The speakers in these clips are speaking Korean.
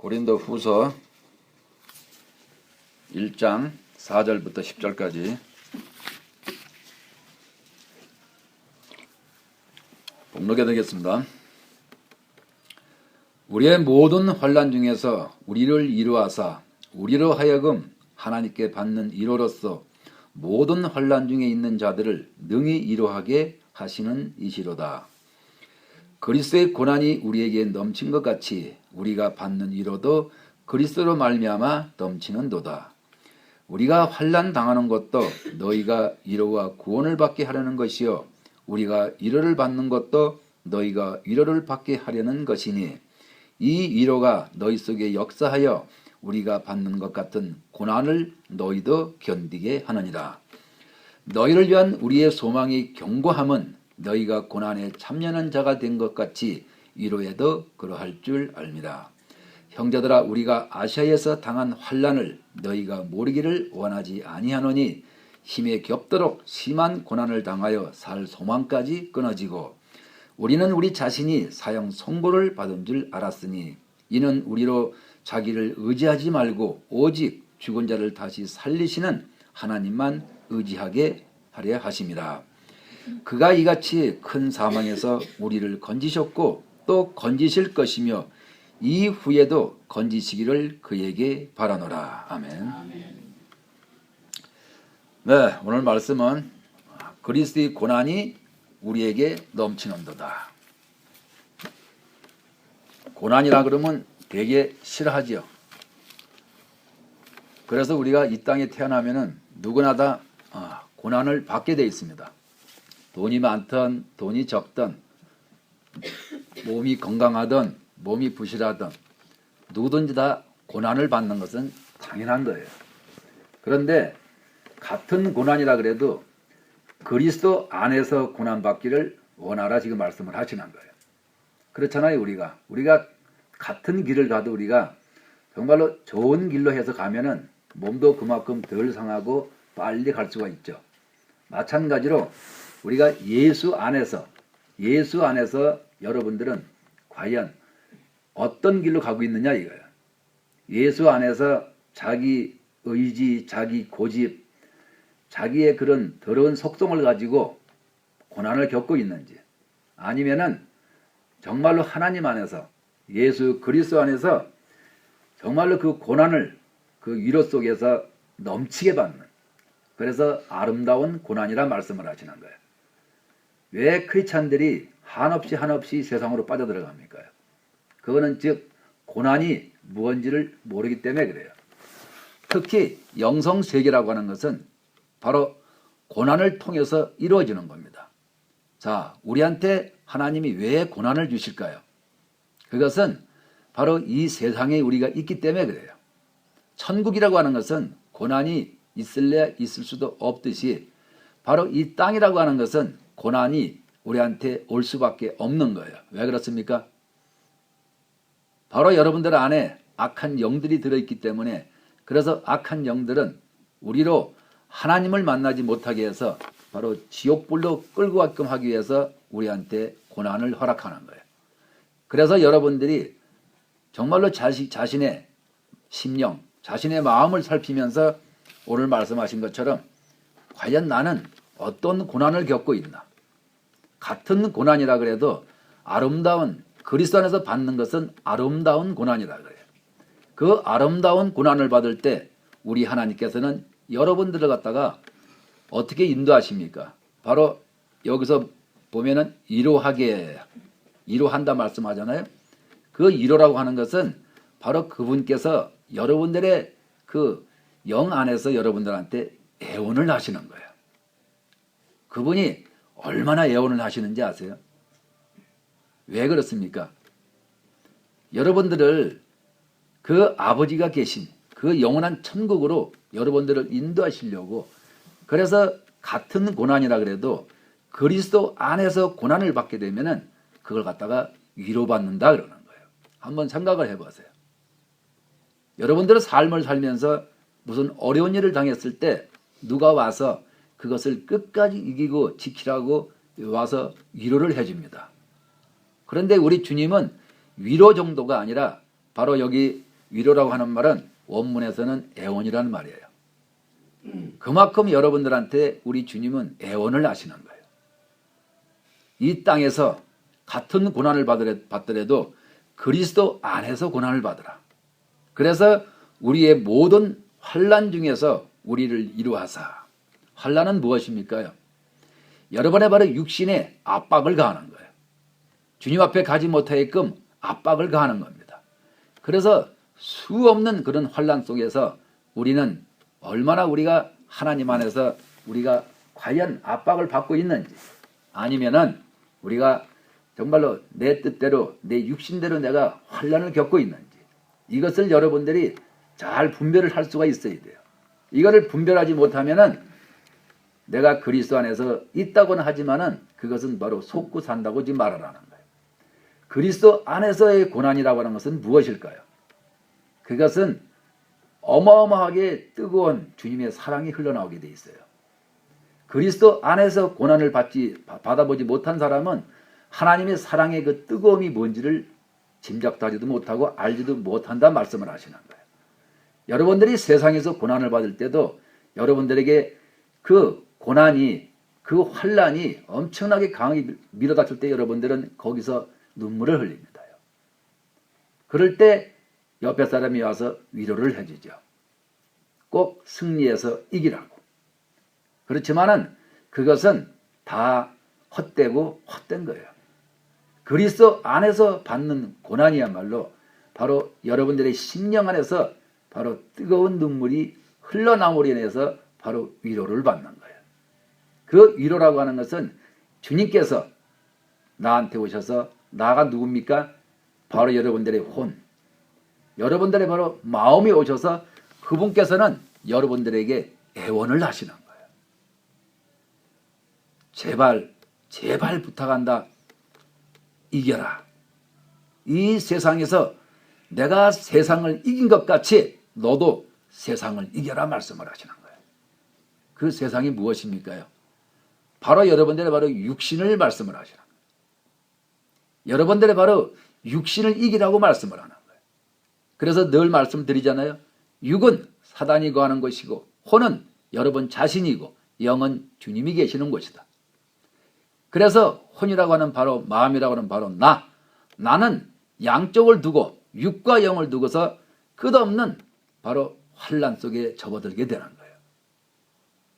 고린도후서 1장 4절부터 10절까지 복록해 드리겠습니다. 우리의 모든 환난 중에서 우리를 이루하사 우리로 하여금 하나님께 받는 이로로서 모든 환난 중에 있는 자들을 능히 이루하게 하시는 이시로다. 그리스도의 고난이 우리에게 넘친 것 같이 우리가 받는 위로도 그리스도로 말미암아 넘치는도다. 우리가 환난 당하는 것도 너희가 위로와 구원을 받게 하려는 것이요 우리가 위로를 받는 것도 너희가 위로를 받게 하려는 것이니 이 위로가 너희 속에 역사하여 우리가 받는 것 같은 고난을 너희도 견디게 하느니라. 너희를 위한 우리의 소망이 견고함은 너희가 고난에 참여하는 자가 된 것 같이 위로에도 그러할 줄 압니다. 형제들아, 우리가 아시아에서 당한 환난을 너희가 모르기를 원하지 아니하노니 힘에 겹도록 심한 고난을 당하여 살 소망까지 끊어지고 우리는 우리 자신이 사형 선고를 받은 줄 알았으니 이는 우리로 자기를 의지하지 말고 오직 죽은 자를 다시 살리시는 하나님만 의지하게 하려 하심이라. 그가 이같이 큰 사망에서 우리를 건지셨고 또 건지실 것이며 이후에도 건지시기를 그에게 바라노라. 아멘. 네, 오늘 말씀은 그리스도의 고난이 우리에게 넘치는도다. 고난이라 그러면 되게 싫어하지요. 그래서 우리가 이 땅에 태어나면은 누구나 다 고난을 받게 되어 있습니다. 돈이 많든 돈이 적든 몸이 건강하든 몸이 부실하든 누구든지 다 고난을 받는 것은 당연한 거예요. 그런데 같은 고난이라 그래도 그리스도 안에서 고난받기를 원하라 지금 말씀을 하시는 거예요. 그렇잖아요. 우리가 같은 길을 가도 우리가 정말로 좋은 길로 해서 가면은 몸도 그만큼 덜 상하고 빨리 갈 수가 있죠. 마찬가지로 우리가 예수 안에서 여러분들은 과연 어떤 길로 가고 있느냐 이거예요. 예수 안에서 자기 의지, 자기 고집, 자기의 그런 더러운 속성을 가지고 고난을 겪고 있는지 아니면은 정말로 하나님 안에서 예수 그리스도 안에서 정말로 그 고난을 그 위로 속에서 넘치게 받는 그래서 아름다운 고난이라 말씀을 하시는 거예요. 왜 크리스찬들이 한없이 세상으로 빠져들어갑니까? 그거는 즉 고난이 무언지를 모르기 때문에 그래요. 특히 영성세계라고 하는 것은 바로 고난을 통해서 이루어지는 겁니다. 자, 우리한테 하나님이 왜 고난을 주실까요? 그것은 바로 이 세상에 우리가 있기 때문에 그래요. 천국이라고 하는 것은 고난이 있을래 있을 수도 없듯이 바로 이 땅이라고 하는 것은 고난이 우리한테 올 수밖에 없는 거예요. 왜 그렇습니까? 바로 여러분들 안에 악한 영들이 들어있기 때문에 그래서 악한 영들은 우리로 하나님을 만나지 못하게 해서 바로 지옥불로 끌고 가게끔 하기 위해서 우리한테 고난을 허락하는 거예요. 그래서 여러분들이 정말로 자신의 심령, 자신의 마음을 살피면서 오늘 말씀하신 것처럼 과연 나는 어떤 고난을 겪고 있나? 같은 고난이라 그래도 아름다운 그리스도 안에서 받는 것은 아름다운 고난이라 그래요. 그 아름다운 고난을 받을 때 우리 하나님께서는 여러분들을 갖다가 어떻게 인도하십니까? 바로 여기서 보면은 위로한다 말씀하잖아요. 그 위로라고 하는 것은 바로 그분께서 여러분들의 그 영 안에서 여러분들한테 애원을 하시는 거예요. 그분이 얼마나 애원을 하시는지 아세요? 왜 그렇습니까? 여러분들을 그 아버지가 계신 그 영원한 천국으로 여러분들을 인도하시려고 그래서 같은 고난이라 그래도 그리스도 안에서 고난을 받게 되면은 그걸 갖다가 위로받는다 그러는 거예요. 한번 생각을 해보세요. 여러분들의 삶을 살면서 무슨 어려운 일을 당했을 때 누가 와서 그것을 끝까지 이기고 지키라고 와서 위로를 해줍니다. 그런데 우리 주님은 위로 정도가 아니라 바로 여기 위로라고 하는 말은 원문에서는 애원이라는 말이에요. 그만큼 여러분들한테 우리 주님은 애원을 하시는 거예요. 이 땅에서 같은 고난을 받더라도 그리스도 안에서 고난을 받으라. 그래서 우리의 모든 환난 중에서 우리를 이루하사. 환난은 무엇입니까? 여러분의 바로 육신에 압박을 가하는 거예요. 주님 앞에 가지 못하게끔 압박을 가하는 겁니다. 그래서 수없는 그런 환난 속에서 우리는 얼마나 우리가 하나님 안에서 우리가 과연 압박을 받고 있는지, 아니면은 우리가 정말로 내 뜻대로 내 육신대로 내가 환난을 겪고 있는지, 이것을 여러분들이 잘 분별을 할 수가 있어야 돼요. 이거를 분별하지 못하면은 내가 그리스도 안에서 있다고는 하지만은 그것은 바로 속고 산다고 지금 말하라는 거예요. 그리스도 안에서의 고난이라고 하는 것은 무엇일까요? 그것은 어마어마하게 뜨거운 주님의 사랑이 흘러나오게 돼 있어요. 그리스도 안에서 고난을 받아보지 못한 사람은 하나님의 사랑의 그 뜨거움이 뭔지를 짐작도 하지도 못하고 알지도 못한다 말씀을 하시는 거예요. 여러분들이 세상에서 고난을 받을 때도 여러분들에게 그 고난이, 그 환난이 엄청나게 강하게 밀어닥칠 때 여러분들은 거기서 눈물을 흘립니다. 그럴 때 옆에 사람이 와서 위로를 해주죠. 꼭 승리해서 이기라고. 그렇지만은 그것은 다 헛되고 헛된 거예요. 그리스도 안에서 받는 고난이야말로 바로 여러분들의 심령 안에서 바로 뜨거운 눈물이 흘러나오므로 인해서 바로 위로를 받는 거예요. 그 위로라고 하는 것은 주님께서 나한테 오셔서, 나가 누굽니까? 바로 여러분들의 혼, 여러분들의 바로 마음이 오셔서 그분께서는 여러분들에게 애원을 하시는 거예요. 제발 부탁한다. 이겨라. 이 세상에서 내가 세상을 이긴 것 같이 너도 세상을 이겨라 말씀을 하시는 거예요. 그 세상이 무엇입니까? 바로 여러분들의 바로 육신을 말씀을 하시는 거예요. 여러분들의 바로 육신을 이기라고 말씀을 하는 거예요. 그래서 늘 말씀드리잖아요. 육은 사단이 거하는 것이고 혼은 여러분 자신이고 영은 주님이 계시는 곳이다. 그래서 혼이라고 하는 바로 마음이라고 하는 바로 나는 양쪽을 두고 육과 영을 두고서 끝없는 바로 환난 속에 접어들게 되는 거예요.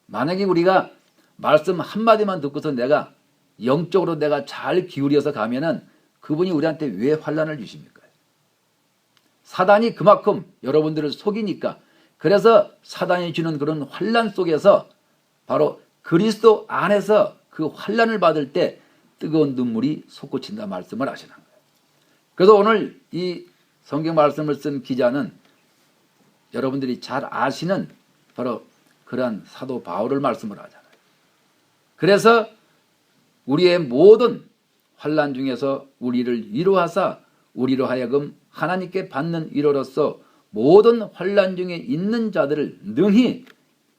만약에 우리가 말씀 한마디만 듣고서 내가 영적으로 내가 잘 기울여서 가면은 그분이 우리한테 왜 환난을 주십니까? 사단이 그만큼 여러분들을 속이니까, 그래서 사단이 주는 그런 환난 속에서 바로 그리스도 안에서 그 환난을 받을 때 뜨거운 눈물이 솟구친다 말씀을 하시는 거예요. 그래서 오늘 이 성경 말씀을 쓴 기자는 여러분들이 잘 아시는 바로 그러한 사도 바울을 말씀을 하잖아요. 그래서 우리의 모든 환난 중에서 우리를 위로하사 우리로 하여금 하나님께 받는 위로로서 모든 환난 중에 있는 자들을 능히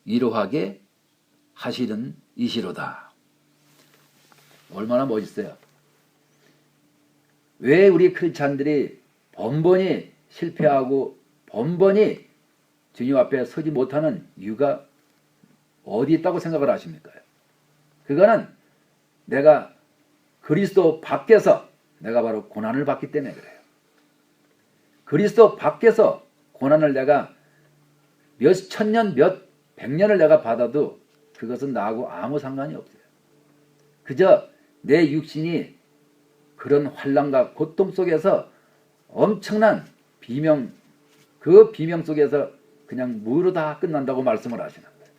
위로하게 하시는 이시로다. 얼마나 멋있어요. 왜 우리 크리스찬들이 번번이 실패하고 번번이 주님 앞에 서지 못하는 이유가 어디 있다고 생각을 하십니까? 그거는 내가 그리스도 밖에서 내가 바로 고난을 받기 때문에 그래요. 그리스도 밖에서 고난을 내가 몇 천년, 몇 백년을 내가 받아도 그것은 나하고 아무 상관이 없어요. 그저 내 육신이 그런 환난과 고통 속에서 엄청난 비명, 그 비명 속에서 그냥 무로 다 끝난다고 말씀을 하시는 거예요.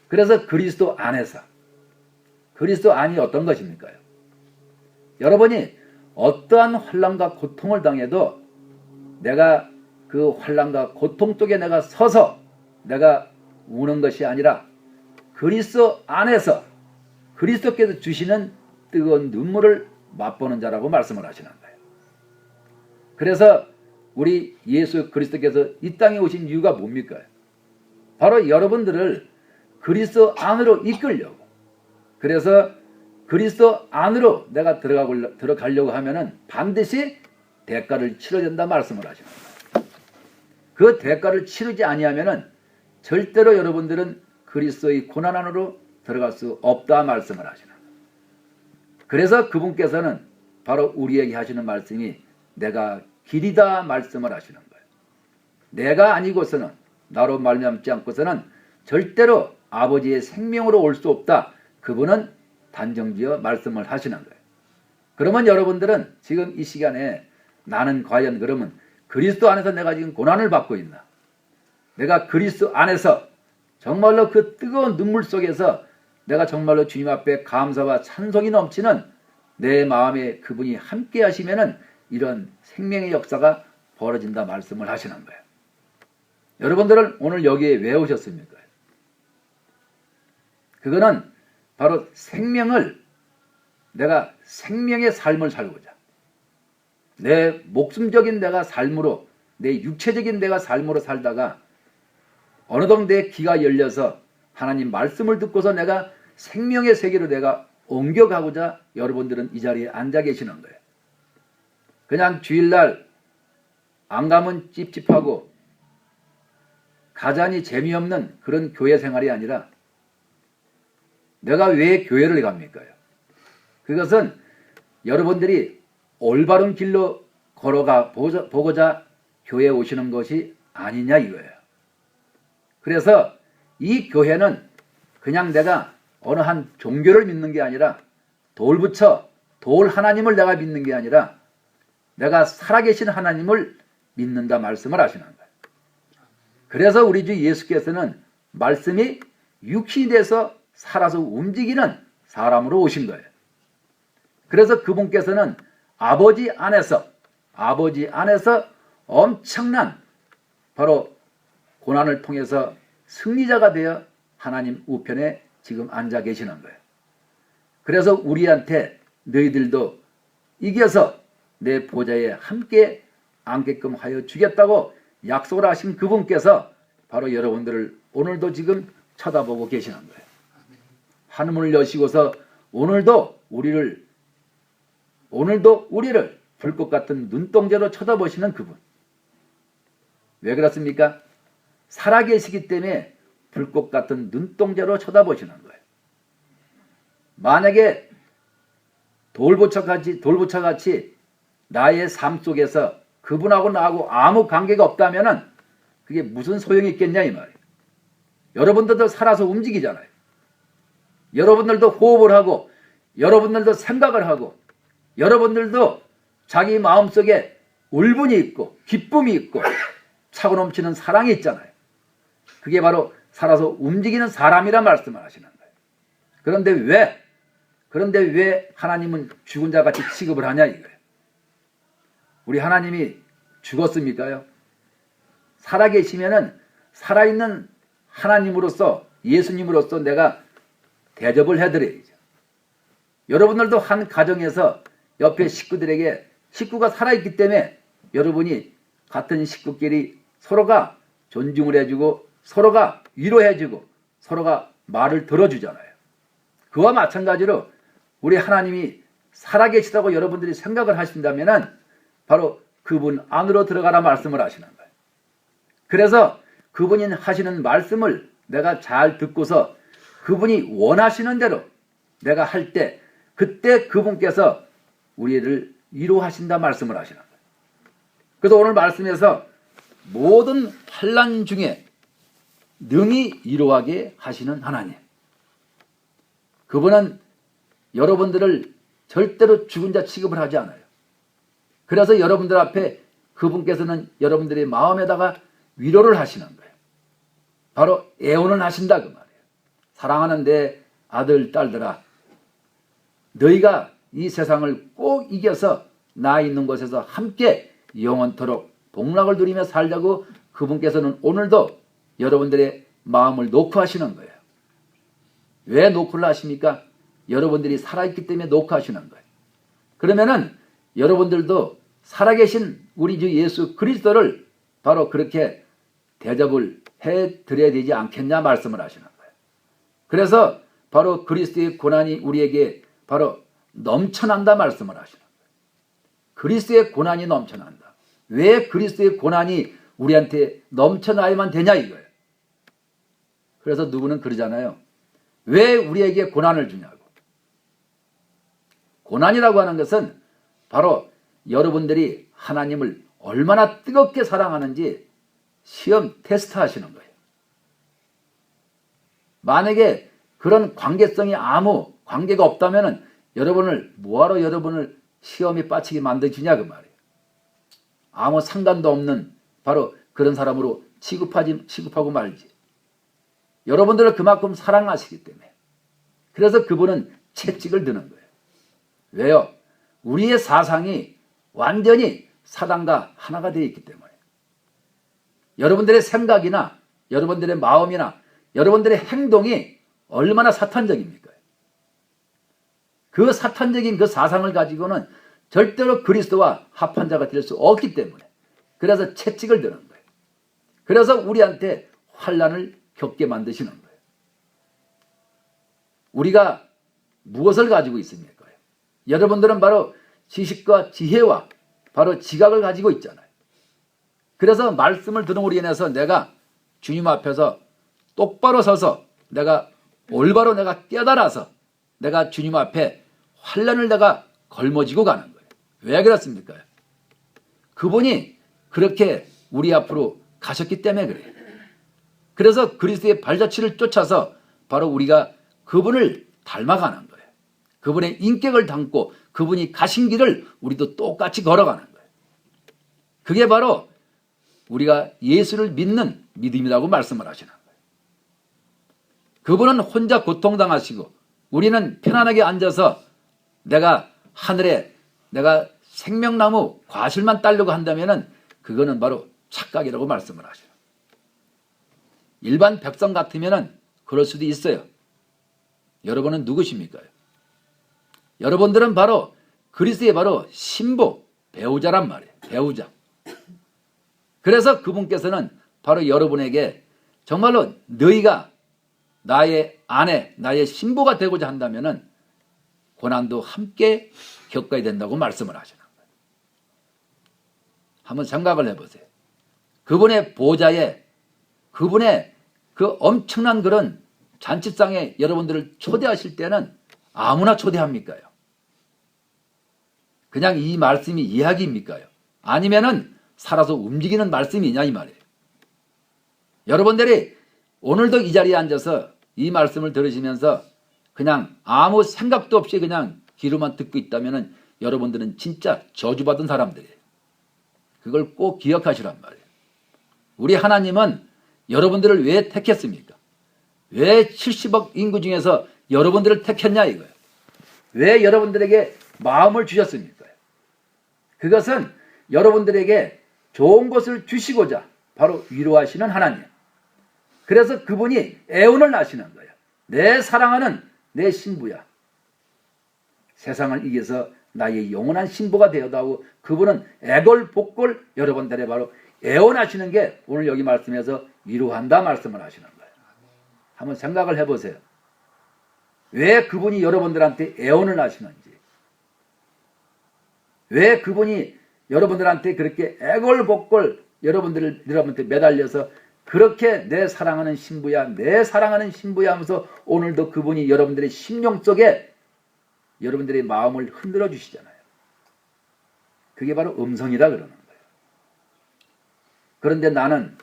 그래서 그리스도 안에서, 그리스도 안이 어떤 것입니까? 여러분이 어떠한 환난과 고통을 당해도 내가 그 환난과 고통 속에 내가 서서 내가 우는 것이 아니라 그리스도 안에서 그리스도께서 주시는 뜨거운 눈물을 맛보는 자라고 말씀을 하시는 거예요. 그래서 우리 예수 그리스도께서 이 땅에 오신 이유가 뭡니까? 바로 여러분들을 그리스도 안으로 이끌려고. 그래서 그리스도 안으로 내가 들어가려고 하면은 반드시 대가를 치러야 된다 말씀을 하시는 거예요. 그 대가를 치르지 아니하면은 절대로 여러분들은 그리스도의 고난 안으로 들어갈 수 없다 말씀을 하시는 거예요. 그래서 그분께서는 바로 우리에게 하시는 말씀이 내가 길이다 말씀을 하시는 거예요. 내가 아니고서는, 나로 말미암지 않고서는 절대로 아버지의 생명으로 올 수 없다. 그분은 단정지어 말씀을 하시는 거예요. 그러면 여러분들은 지금 이 시간에 나는 과연 그러면 그리스도 안에서 내가 지금 고난을 받고 있나? 내가 그리스도 안에서 정말로 그 뜨거운 눈물 속에서 내가 정말로 주님 앞에 감사와 찬송이 넘치는 내 마음에 그분이 함께 하시면은 이런 생명의 역사가 벌어진다 말씀을 하시는 거예요. 여러분들은 오늘 여기에 왜 오셨습니까? 그거는 바로 내가 생명의 삶을 살고자, 내 목숨적인 내가 삶으로, 내 육체적인 내가 삶으로 살다가 어느덧 내 귀가 열려서 하나님 말씀을 듣고서 내가 생명의 세계로 내가 옮겨가고자 여러분들은 이 자리에 앉아 계시는 거예요. 그냥 주일날 안 가면 찝찝하고 가자니 재미없는 그런 교회 생활이 아니라 내가 왜 교회를 갑니까? 그것은 여러분들이 올바른 길로 걸어가 보고자 교회에 오시는 것이 아니냐 이거예요. 그래서 이 교회는 그냥 내가 어느 한 종교를 믿는 게 아니라 돌 하나님을 내가 믿는 게 아니라 내가 살아계신 하나님을 믿는다 말씀을 하시는 거예요. 그래서 우리 주 예수께서는 말씀이 육신이 돼서 살아서 움직이는 사람으로 오신 거예요. 그래서 그분께서는 아버지 안에서 엄청난 바로 고난을 통해서 승리자가 되어 하나님 우편에 지금 앉아 계시는 거예요. 그래서 우리한테 너희들도 이겨서 내 보좌에 함께 앉게끔 하여 주겠다고 약속을 하신 그분께서 바로 여러분들을 오늘도 지금 쳐다보고 계시는 거예요. 하늘문을 여시고서 오늘도 우리를 불꽃 같은 눈동자로 쳐다보시는 그분. 왜 그렇습니까? 살아계시기 때문에 불꽃 같은 눈동자로 쳐다보시는 거예요. 만약에 돌부처같이 나의 삶 속에서 그분하고 나하고 아무 관계가 없다면은 그게 무슨 소용이 있겠냐 이 말이에요. 여러분들도 살아서 움직이잖아요. 여러분들도 호흡을 하고 여러분들도 생각을 하고 여러분들도 자기 마음속에 울분이 있고 기쁨이 있고 차고 넘치는 사랑이 있잖아요. 그게 바로 살아서 움직이는 사람이란 말씀을 하시는 거예요. 그런데 왜 하나님은 죽은 자 같이 취급을 하냐 이거예요. 우리 하나님이 죽었습니까요? 살아계시면은 살아있는 하나님으로서 예수님으로서 내가 대접을 해드려야죠. 여러분들도 한 가정에서 옆에 식구가 살아있기 때문에 여러분이 같은 식구끼리 서로가 존중을 해주고 서로가 위로해주고 서로가 말을 들어주잖아요. 그와 마찬가지로 우리 하나님이 살아계시다고 여러분들이 생각을 하신다면 바로 그분 안으로 들어가라 말씀을 하시는 거예요. 그래서 그분이 하시는 말씀을 내가 잘 듣고서 그분이 원하시는 대로 내가 할 때 그때 그분께서 우리를 위로하신다 말씀을 하시는 거예요. 그래서 오늘 말씀에서 모든 환난 중에 능히 위로하게 하시는 하나님. 그분은 여러분들을 절대로 죽은 자 취급을 하지 않아요. 그래서 여러분들 앞에 그분께서는 여러분들의 마음에다가 위로를 하시는 거예요. 바로 애원을 하신다 그 말이에요. 사랑하는 내 아들 딸들아, 너희가 이 세상을 꼭 이겨서 나 있는 곳에서 함께 영원토록 복락을 누리며 살자고 그분께서는 오늘도 여러분들의 마음을 놓고 하시는 거예요. 왜 놓고를 하십니까? 여러분들이 살아있기 때문에 놓고 하시는 거예요. 그러면은 여러분들도 살아계신 우리 주 예수 그리스도를 바로 그렇게 대접을 해드려야 되지 않겠냐 말씀을 하시는 거예요. 그래서 바로 그리스도의 고난이 우리에게 바로 넘쳐난다 말씀을 하시는 거예요. 그리스도의 고난이 넘쳐난다. 왜 그리스도의 고난이 우리한테 넘쳐나야만 되냐 이거예요. 그래서 누구는 그러잖아요. 왜 우리에게 고난을 주냐고. 고난이라고 하는 것은 바로 여러분들이 하나님을 얼마나 뜨겁게 사랑하는지 시험 테스트 하시는 거예요. 만약에 그런 관계성이 아무 관계가 없다면 여러분을 뭐하러 여러분을 시험에 빠지게 만들지냐 그 말이에요. 아무 상관도 없는 바로 그런 사람으로 취급하고 말지. 여러분들을 그만큼 사랑하시기 때문에. 그래서 그분은 채찍을 드는 거예요. 왜요? 우리의 사상이 완전히 사단과 하나가 되어 있기 때문에. 여러분들의 생각이나 여러분들의 마음이나 여러분들의 행동이 얼마나 사탄적입니까? 그 사탄적인 그 사상을 가지고는 절대로 그리스도와 합한 자가 될 수 없기 때문에. 그래서 채찍을 드는 거예요. 그래서 우리한테 환난을 겪게 만드시는 거예요. 우리가 무엇을 가지고 있습니까? 여러분들은 바로 지식과 지혜와 바로 지각을 가지고 있잖아요. 그래서 말씀을 들음으로 인해서 내가 주님 앞에서 똑바로 서서 내가 올바로 내가 깨달아서 내가 주님 앞에 환난을 내가 걸머지고 가는 거예요. 왜 그렇습니까? 그분이 그렇게 우리 앞으로 가셨기 때문에 그래요. 그래서 그리스도의 발자취를 쫓아서 바로 우리가 그분을 닮아가는 거예요. 그분의 인격을 담고 그분이 가신 길을 우리도 똑같이 걸어가는 거예요. 그게 바로 우리가 예수를 믿는 믿음이라고 말씀을 하시는 거예요. 그분은 혼자 고통당하시고 우리는 편안하게 앉아서 내가 하늘에 내가 생명나무 과실만 따려고 한다면 그거는 바로 착각이라고 말씀을 하셔요. 일반 백성 같으면 그럴 수도 있어요. 여러분은 누구십니까? 여러분들은 바로 그리스도의 바로 신부, 배우자란 말이에요. 배우자. 그래서 그분께서는 바로 여러분에게 정말로 너희가 나의 아내, 나의 신부가 되고자 한다면 고난도 함께 겪어야 된다고 말씀을 하시는 거예요. 한번 생각을 해보세요. 그분의 보좌에 그분의 그 엄청난 그런 잔치상에 여러분들을 초대하실 때는 아무나 초대합니까요? 그냥 이 말씀이 이야기입니까요? 아니면은 살아서 움직이는 말씀이냐 이 말이에요. 여러분들이 오늘도 이 자리에 앉아서 이 말씀을 들으시면서 그냥 아무 생각도 없이 그냥 귀로만 듣고 있다면 여러분들은 진짜 저주받은 사람들이에요. 그걸 꼭 기억하시란 말이에요. 우리 하나님은 여러분들을 왜 택했습니까? 왜 70억 인구 중에서 여러분들을 택했냐 이거예요. 왜 여러분들에게 마음을 주셨습니까? 그것은 여러분들에게 좋은 것을 주시고자 바로 위로하시는 하나님. 그래서 그분이 애원을 하시는 거예요. 내 사랑하는 내 신부야. 세상을 이겨서 나의 영원한 신부가 되어다오. 그분은 애걸복걸 여러분들의 바로 애원하시는 게 오늘 여기 말씀에서 위로한다 말씀을 하시는 거예요. 한번 생각을 해보세요. 왜 그분이 여러분들한테 애원을 하시는지. 왜 그분이 여러분들한테 그렇게 애걸복걸 여러분한테 매달려서 그렇게 내 사랑하는 신부야, 내 사랑하는 신부야 하면서 오늘도 그분이 여러분들의 심령 속에 여러분들의 마음을 흔들어 주시잖아요. 그게 바로 음성이라 그러는 거예요. 그런데 나는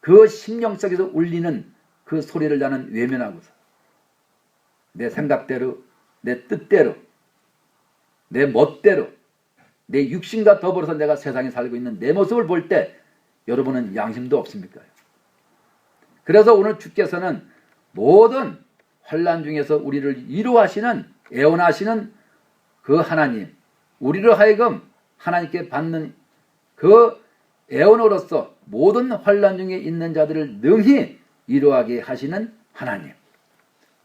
그 심령 속에서 울리는 그 소리를 나는 외면하고서 내 생각대로, 내 뜻대로, 내 멋대로, 내 육신과 더불어서 내가 세상에 살고 있는 내 모습을 볼 때 여러분은 양심도 없습니까? 그래서 오늘 주께서는 모든 환난 중에서 우리를 위로하시는 애원하시는 그 하나님, 우리로 하여금 하나님께 받는 그 애원으로서 모든 환난 중에 있는 자들을 능히 위로하게 하시는 하나님.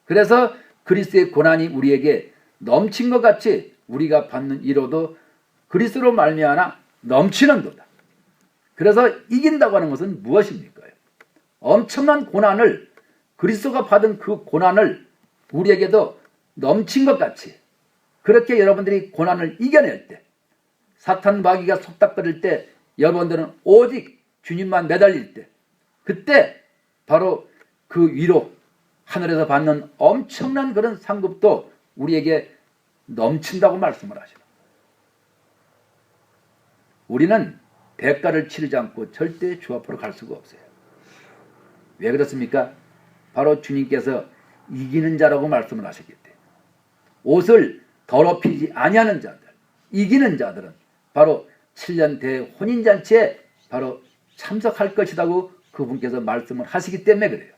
그래서 그리스도의 고난이 우리에게 넘친 것 같이 우리가 받는 위로도 그리스도로 말미암아 넘치는도다. 그래서 이긴다고 하는 것은 무엇입니까? 엄청난 고난을 그리스도가 받은 그 고난을 우리에게도 넘친 것 같이 그렇게 여러분들이 고난을 이겨낼 때 사탄 마귀가 속닥거릴 때 여러분들은 오직 주님만 매달릴 때, 그때 바로 그 위로 하늘에서 받는 엄청난 그런 상급도 우리에게 넘친다고 말씀을 하시는. 우리는 대가를 치르지 않고 절대 주 앞으로 갈 수가 없어요. 왜 그렇습니까? 바로 주님께서 이기는 자라고 말씀을 하셨기 때문에. 옷을 더럽히지 아니하는 자들, 이기는 자들은 바로 7년 대혼인잔치에 바로 참석할 것이라고 그분께서 말씀을 하시기 때문에 그래요.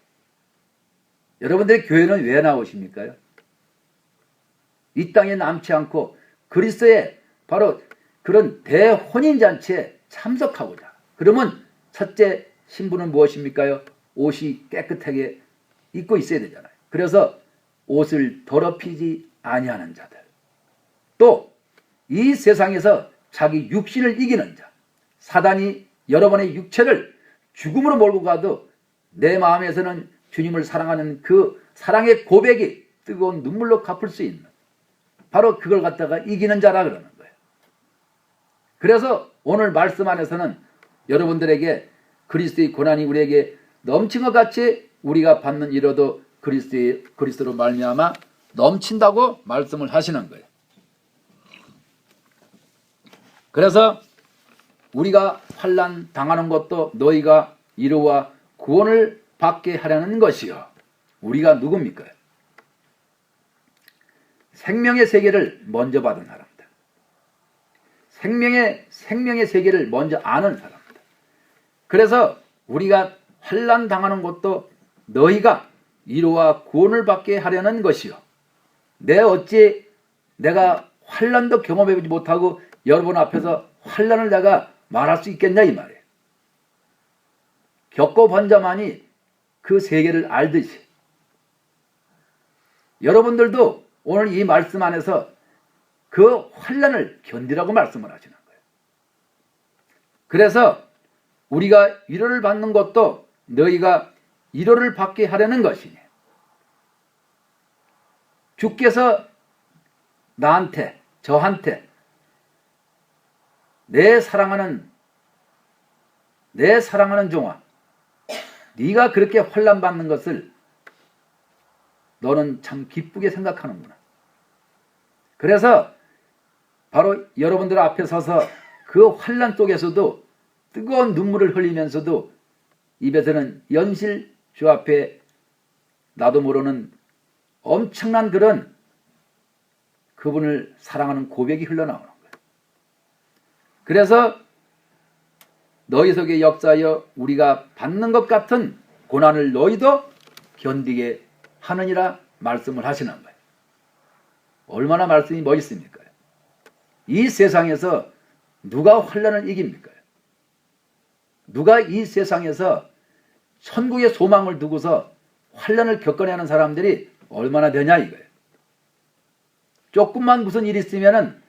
여러분들의 교회는 왜 나오십니까? 이 땅에 남지 않고 그리스도의 바로 그런 대혼인잔치에 참석하고자. 그러면 첫째 신분은 무엇입니까? 옷이 깨끗하게 입고 있어야 되잖아요. 그래서 옷을 더럽히지 아니하는 자들, 또 이 세상에서 자기 육신을 이기는 자, 사단이 여러분의 육체를 죽음으로 몰고 가도 내 마음에서는 주님을 사랑하는 그 사랑의 고백이 뜨거운 눈물로 갚을 수 있는, 바로 그걸 갖다가 이기는 자라 그러는 거예요. 그래서 오늘 말씀 안에서는 여러분들에게 그리스도의 고난이 우리에게 넘친 것 같이 우리가 받는 위로도 그리스도로 말미암아 넘친다고 말씀을 하시는 거예요. 그래서 우리가 환난 당하는 것도 너희가 위로와 구원을 받게 하려는 것이요. 우리가 누굽니까? 생명의 세계를 먼저 받은 사람들. 생명의 세계를 먼저 아는 사람들. 그래서 우리가 환난 당하는 것도 너희가 위로와 구원을 받게 하려는 것이요. 어찌 내가 환난도 경험해보지 못하고 여러분 앞에서 환난을 내가 말할 수 있겠냐 이 말이에요. 겪어본 자만이 그 세계를 알듯이 여러분들도 오늘 이 말씀 안에서 그 환난을 견디라고 말씀을 하시는 거예요. 그래서 우리가 위로를 받는 것도 너희가 위로를 받게 하려는 것이니, 주께서 나한테, 저한테 내 사랑하는 종아, 네가 그렇게 환난 받는 것을 너는 참 기쁘게 생각하는구나. 그래서 바로 여러분들 앞에 서서 그 환난 속에서도 뜨거운 눈물을 흘리면서도 입에서는 연실 주 앞에 나도 모르는 엄청난 그런 그분을 사랑하는 고백이 흘러나오는 거예요. 그래서 너희 속에 역사하여 우리가 받는 것 같은 고난을 너희도 견디게 하느니라 말씀을 하시는 거예요. 얼마나 말씀이 멋있습니까? 이 세상에서 누가 환난을 이깁니까? 누가 이 세상에서 천국의 소망을 두고서 환난을 겪어내는 사람들이 얼마나 되냐 이거예요. 조금만 무슨 일이 있으면은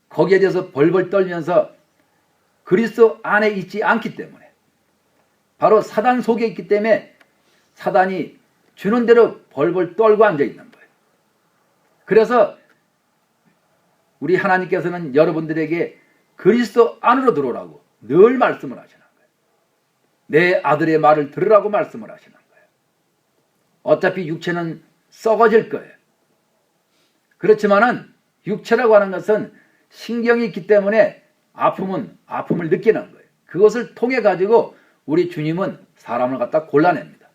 거기에 대해서 벌벌 떨면서 그리스도 안에 있지 않기 때문에, 바로 사단 속에 있기 때문에 사단이 주는 대로 벌벌 떨고 앉아 있는 거예요. 그래서 우리 하나님께서는 여러분들에게 그리스도 안으로 들어오라고 늘 말씀을 하시는 거예요. 내 아들의 말을 들으라고 말씀을 하시는 거예요. 어차피 육체는 썩어질 거예요. 그렇지만은 육체라고 하는 것은 신경이 있기 때문에 아픔을 느끼는 거예요. 그것을 통해 가지고 우리 주님은 사람을 갖다 골라냅니다.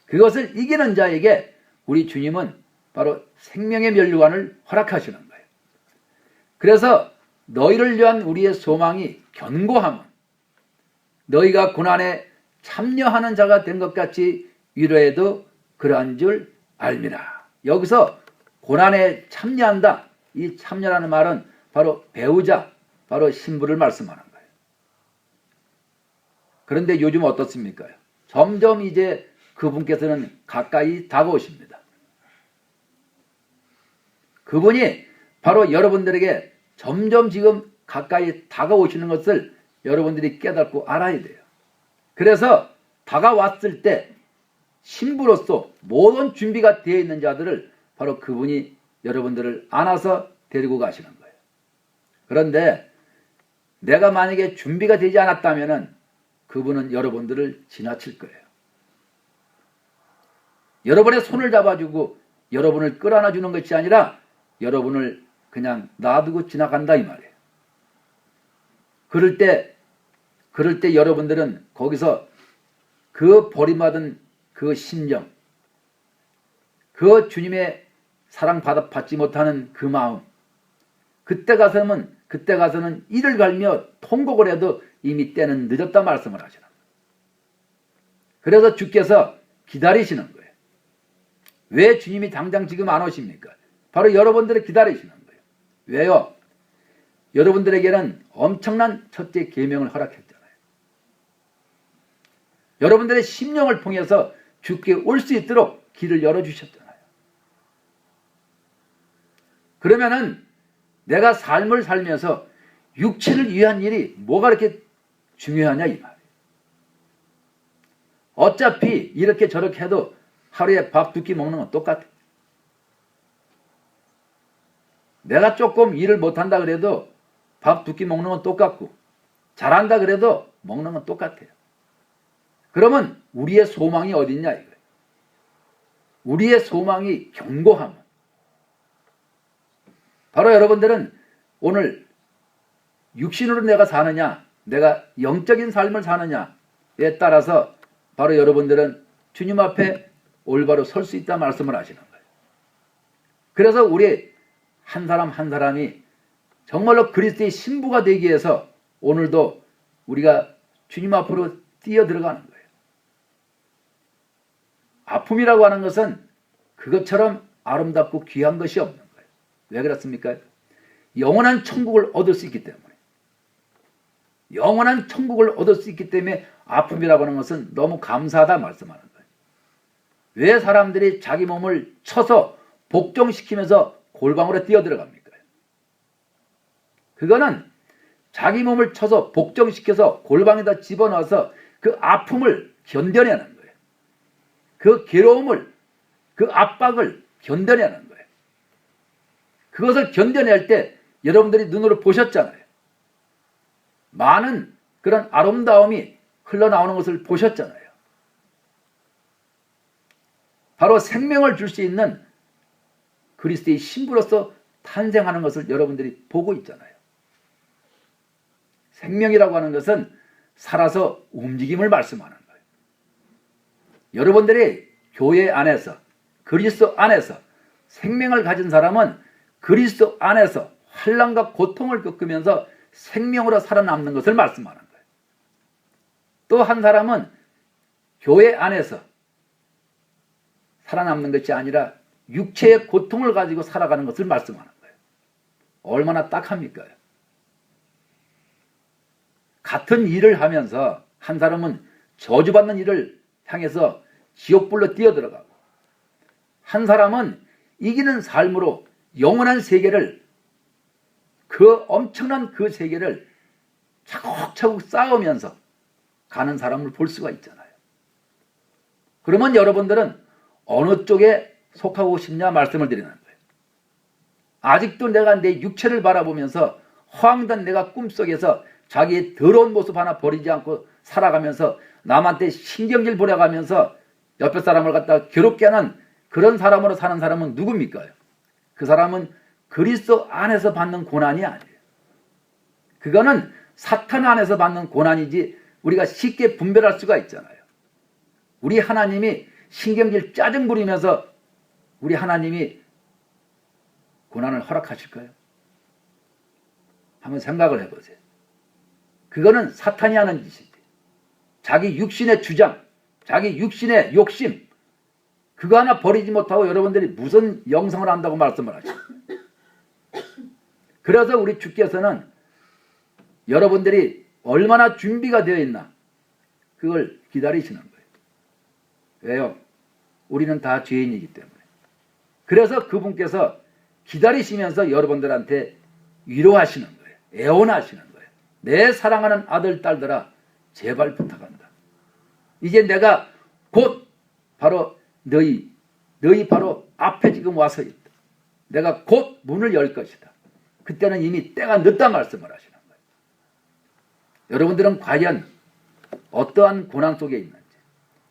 그것을 이기는 자에게 우리 주님은 바로 생명의 면류관을 허락하시는 거예요. 그래서 너희를 위한 우리의 소망이 견고함은 너희가 고난에 참여하는 자가 된 것 같이 위로해도 그러한 줄 알미라. 여기서 고난에 참여한다. 이 참여라는 말은 바로 배우자, 바로 신부를 말씀하는 거예요. 그런데 요즘 어떻습니까? 점점 이제 그분께서는 가까이 다가오십니다. 그분이 바로 여러분들에게 점점 지금 가까이 다가오시는 것을 여러분들이 깨닫고 알아야 돼요. 그래서 다가왔을 때 신부로서 모든 준비가 되어 있는 자들을 바로 그분이 여러분들을 안아서 데리고 가시는 거예요. 그런데 내가 만약에 준비가 되지 않았다면 그분은 여러분들을 지나칠 거예요. 여러분의 손을 잡아주고 여러분을 끌어안아주는 것이 아니라 여러분을 그냥 놔두고 지나간다 이 말이에요. 그럴 때 여러분들은 거기서 그 버림받은 그 심정, 그 주님의 사랑받지 못하는 그 마음, 그때 가서는 이를 갈며 통곡을 해도 이미 때는 늦었다 말씀을 하시는 거예요. 그래서 주께서 기다리시는 거예요. 왜 주님이 당장 지금 안 오십니까? 바로 여러분들을 기다리시는 거예요. 왜요? 여러분들에게는 엄청난 첫째 계명을 허락했잖아요. 여러분들의 심령을 통해서 주께 올 수 있도록 길을 열어주셨잖아요. 그러면은 내가 삶을 살면서 육체를 위한 일이 뭐가 그렇게 중요하냐 이 말이에요. 어차피 이렇게 저렇게 해도 하루에 밥 두 끼 먹는 건 똑같아. 내가 조금 일을 못한다 그래도 밥 두 끼 먹는 건 똑같고 잘한다 그래도 먹는 건 똑같아요. 그러면 우리의 소망이 어디 있냐 이거예요. 우리의 소망이 견고함. 바로 여러분들은 오늘 육신으로 내가 사느냐 내가 영적인 삶을 사느냐에 따라서 바로 여러분들은 주님 앞에 올바로 설 수 있다 말씀을 하시는 거예요. 그래서 우리 한 사람 한 사람이 정말로 그리스도의 신부가 되기 위해서 오늘도 우리가 주님 앞으로 뛰어 들어가는 거예요. 아픔이라고 하는 것은 그것처럼 아름답고 귀한 것이 없는 거예요. 왜 그렇습니까? 영원한 천국을 얻을 수 있기 때문에. 영원한 천국을 얻을 수 있기 때문에 아픔이라고 하는 것은 너무 감사하다 말씀하는 거예요. 왜 사람들이 자기 몸을 쳐서 복종시키면서 골방으로 뛰어들어갑니까? 그거는 자기 몸을 쳐서 복종시켜서 골방에다 집어넣어서 그 아픔을 견뎌내는 거예요. 그 괴로움을, 그 압박을 견뎌내는 거예요. 그것을 견뎌낼 때 여러분들이 눈으로 보셨잖아요. 많은 그런 아름다움이 흘러나오는 것을 보셨잖아요. 바로 생명을 줄 수 있는 그리스도의 신부로서 탄생하는 것을 여러분들이 보고 있잖아요. 생명이라고 하는 것은 살아서 움직임을 말씀하는 거예요. 여러분들이 교회 안에서 그리스도 안에서 생명을 가진 사람은 그리스도 안에서 환난과 고통을 겪으면서 생명으로 살아남는 것을 말씀하는 거예요. 또 한 사람은 교회 안에서 살아남는 것이 아니라 육체의 고통을 가지고 살아가는 것을 말씀하는 거예요. 얼마나 딱합니까? 같은 일을 하면서 한 사람은 저주받는 일을 향해서 지옥불로 뛰어들어가고 한 사람은 이기는 삶으로 영원한 세계를 그 엄청난 그 세계를 차곡차곡 쌓으면서 가는 사람을 볼 수가 있잖아요. 그러면 여러분들은 어느 쪽에 속하고 싶냐 말씀을 드리는 거예요. 아직도 내가 내 육체를 바라보면서 허황된 내가 꿈속에서 자기의 더러운 모습 하나 버리지 않고 살아가면서 남한테 신경질 부려가면서 옆에 사람을 갖다가 괴롭게 하는 그런 사람으로 사는 사람은 누굽니까? 그 사람은 그리스도 안에서 받는 고난이 아니에요. 그거는 사탄 안에서 받는 고난이지 우리가 쉽게 분별할 수가 있잖아요. 우리 하나님이 신경질 짜증 부리면서 우리 하나님이 고난을 허락하실까요? 한번 생각을 해보세요. 그거는 사탄이 하는 짓이지. 자기 육신의 주장, 자기 육신의 욕심, 그거 하나 버리지 못하고 여러분들이 무슨 영성을 한다고 말씀을 하죠. 그래서 우리 주께서는 여러분들이 얼마나 준비가 되어 있나 그걸 기다리시는 거예요. 왜요? 우리는 다 죄인이기 때문에. 그래서 그분께서 기다리시면서 여러분들한테 위로하시는 거예요. 애원하시는 거예요. 내 사랑하는 아들, 딸들아 제발 부탁한다. 이제 내가 곧 바로 너희 바로 앞에 지금 와서 있다. 내가 곧 문을 열 것이다. 그때는 이미 때가 늦다 말씀을 하시는 거예요. 여러분들은 과연 어떠한 고난 속에 있는지,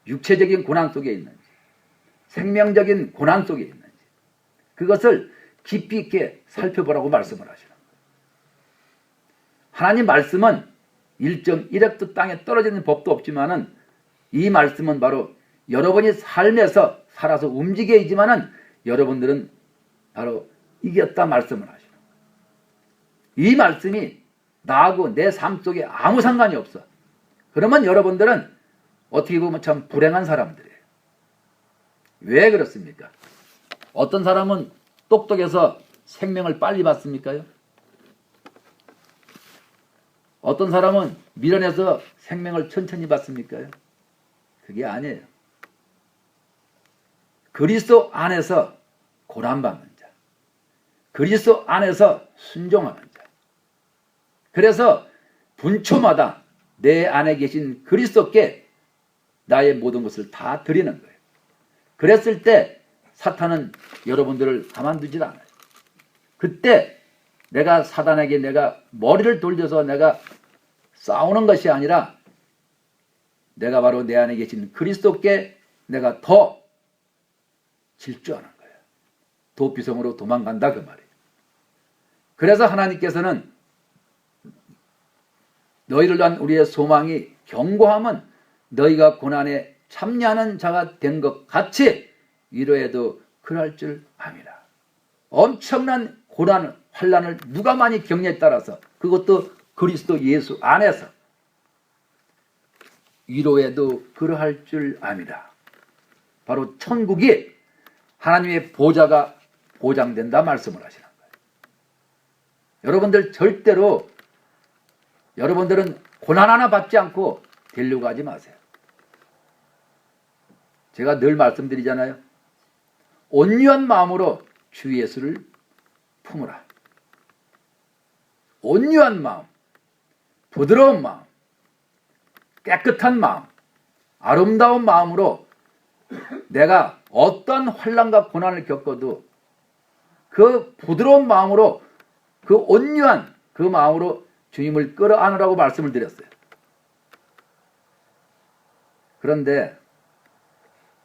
육체적인 고난 속에 있는지, 생명적인 고난 속에 있는지, 그것을 깊이 있게 살펴보라고 말씀을 하시는 거예요. 하나님 말씀은 1.1획도 땅에 떨어지는 법도 없지만은 이 말씀은 바로 여러분이 삶에서 살아서 움직이지만은 여러분들은 바로 이겼다 말씀을 하시는 거예요. 이 말씀이 나하고 내 삶 속에 아무 상관이 없어. 그러면 여러분들은 어떻게 보면 참 불행한 사람들이에요. 왜 그렇습니까? 어떤 사람은 똑똑해서 생명을 빨리 받습니까요? 어떤 사람은 미련해서 생명을 천천히 받습니까요? 그게 아니에요. 그리스도 안에서 고난받는 자, 그리스도 안에서 순종하는 자. 그래서 분초마다 내 안에 계신 그리스도께 나의 모든 것을 다 드리는 거예요. 그랬을 때 사탄은 여러분들을 가만두질 않아요. 그때 내가 사단에게 내가 머리를 돌려서 내가 싸우는 것이 아니라 내가 바로 내 안에 계신 그리스도께 내가 더 질주하는 거예요. 도피성으로 도망간다 그 말이에요. 그래서 하나님께서는 너희를 위한 우리의 소망이 견고함은 너희가 고난에 참여하는 자가 된 것 같이 위로해도 그럴 줄 압니다. 엄청난 고난, 환난을 누가 많이 겪냐에 따라서 그것도 그리스도 예수 안에서 위로해도 그러할 줄 압니다. 바로 천국이 하나님의 보좌가 보장된다 말씀을 하시는 거예요. 여러분들 절대로 여러분들은 고난 하나 받지 않고 되려고 하지 마세요. 제가 늘 말씀드리잖아요. 온유한 마음으로 주 예수를 품으라. 온유한 마음, 부드러운 마음, 깨끗한 마음, 아름다운 마음으로 내가 어떤 환난과 고난을 겪어도 그 부드러운 마음으로 그 온유한 그 마음으로 주님을 끌어안으라고 말씀을 드렸어요. 그런데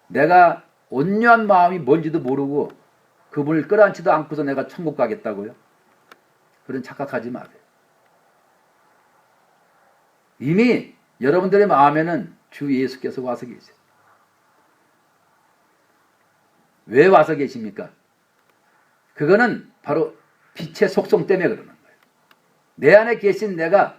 내가 온유한 마음이 뭔지도 모르고 그분을 끌어안지도 않고서 내가 천국 가겠다고요? 그런 착각하지 마세요. 이미 여러분들의 마음에는 주 예수께서 와서 계세요. 왜 와서 계십니까? 그거는 바로 빛의 속성 때문에 그러는 거예요. 내 안에 계신 내가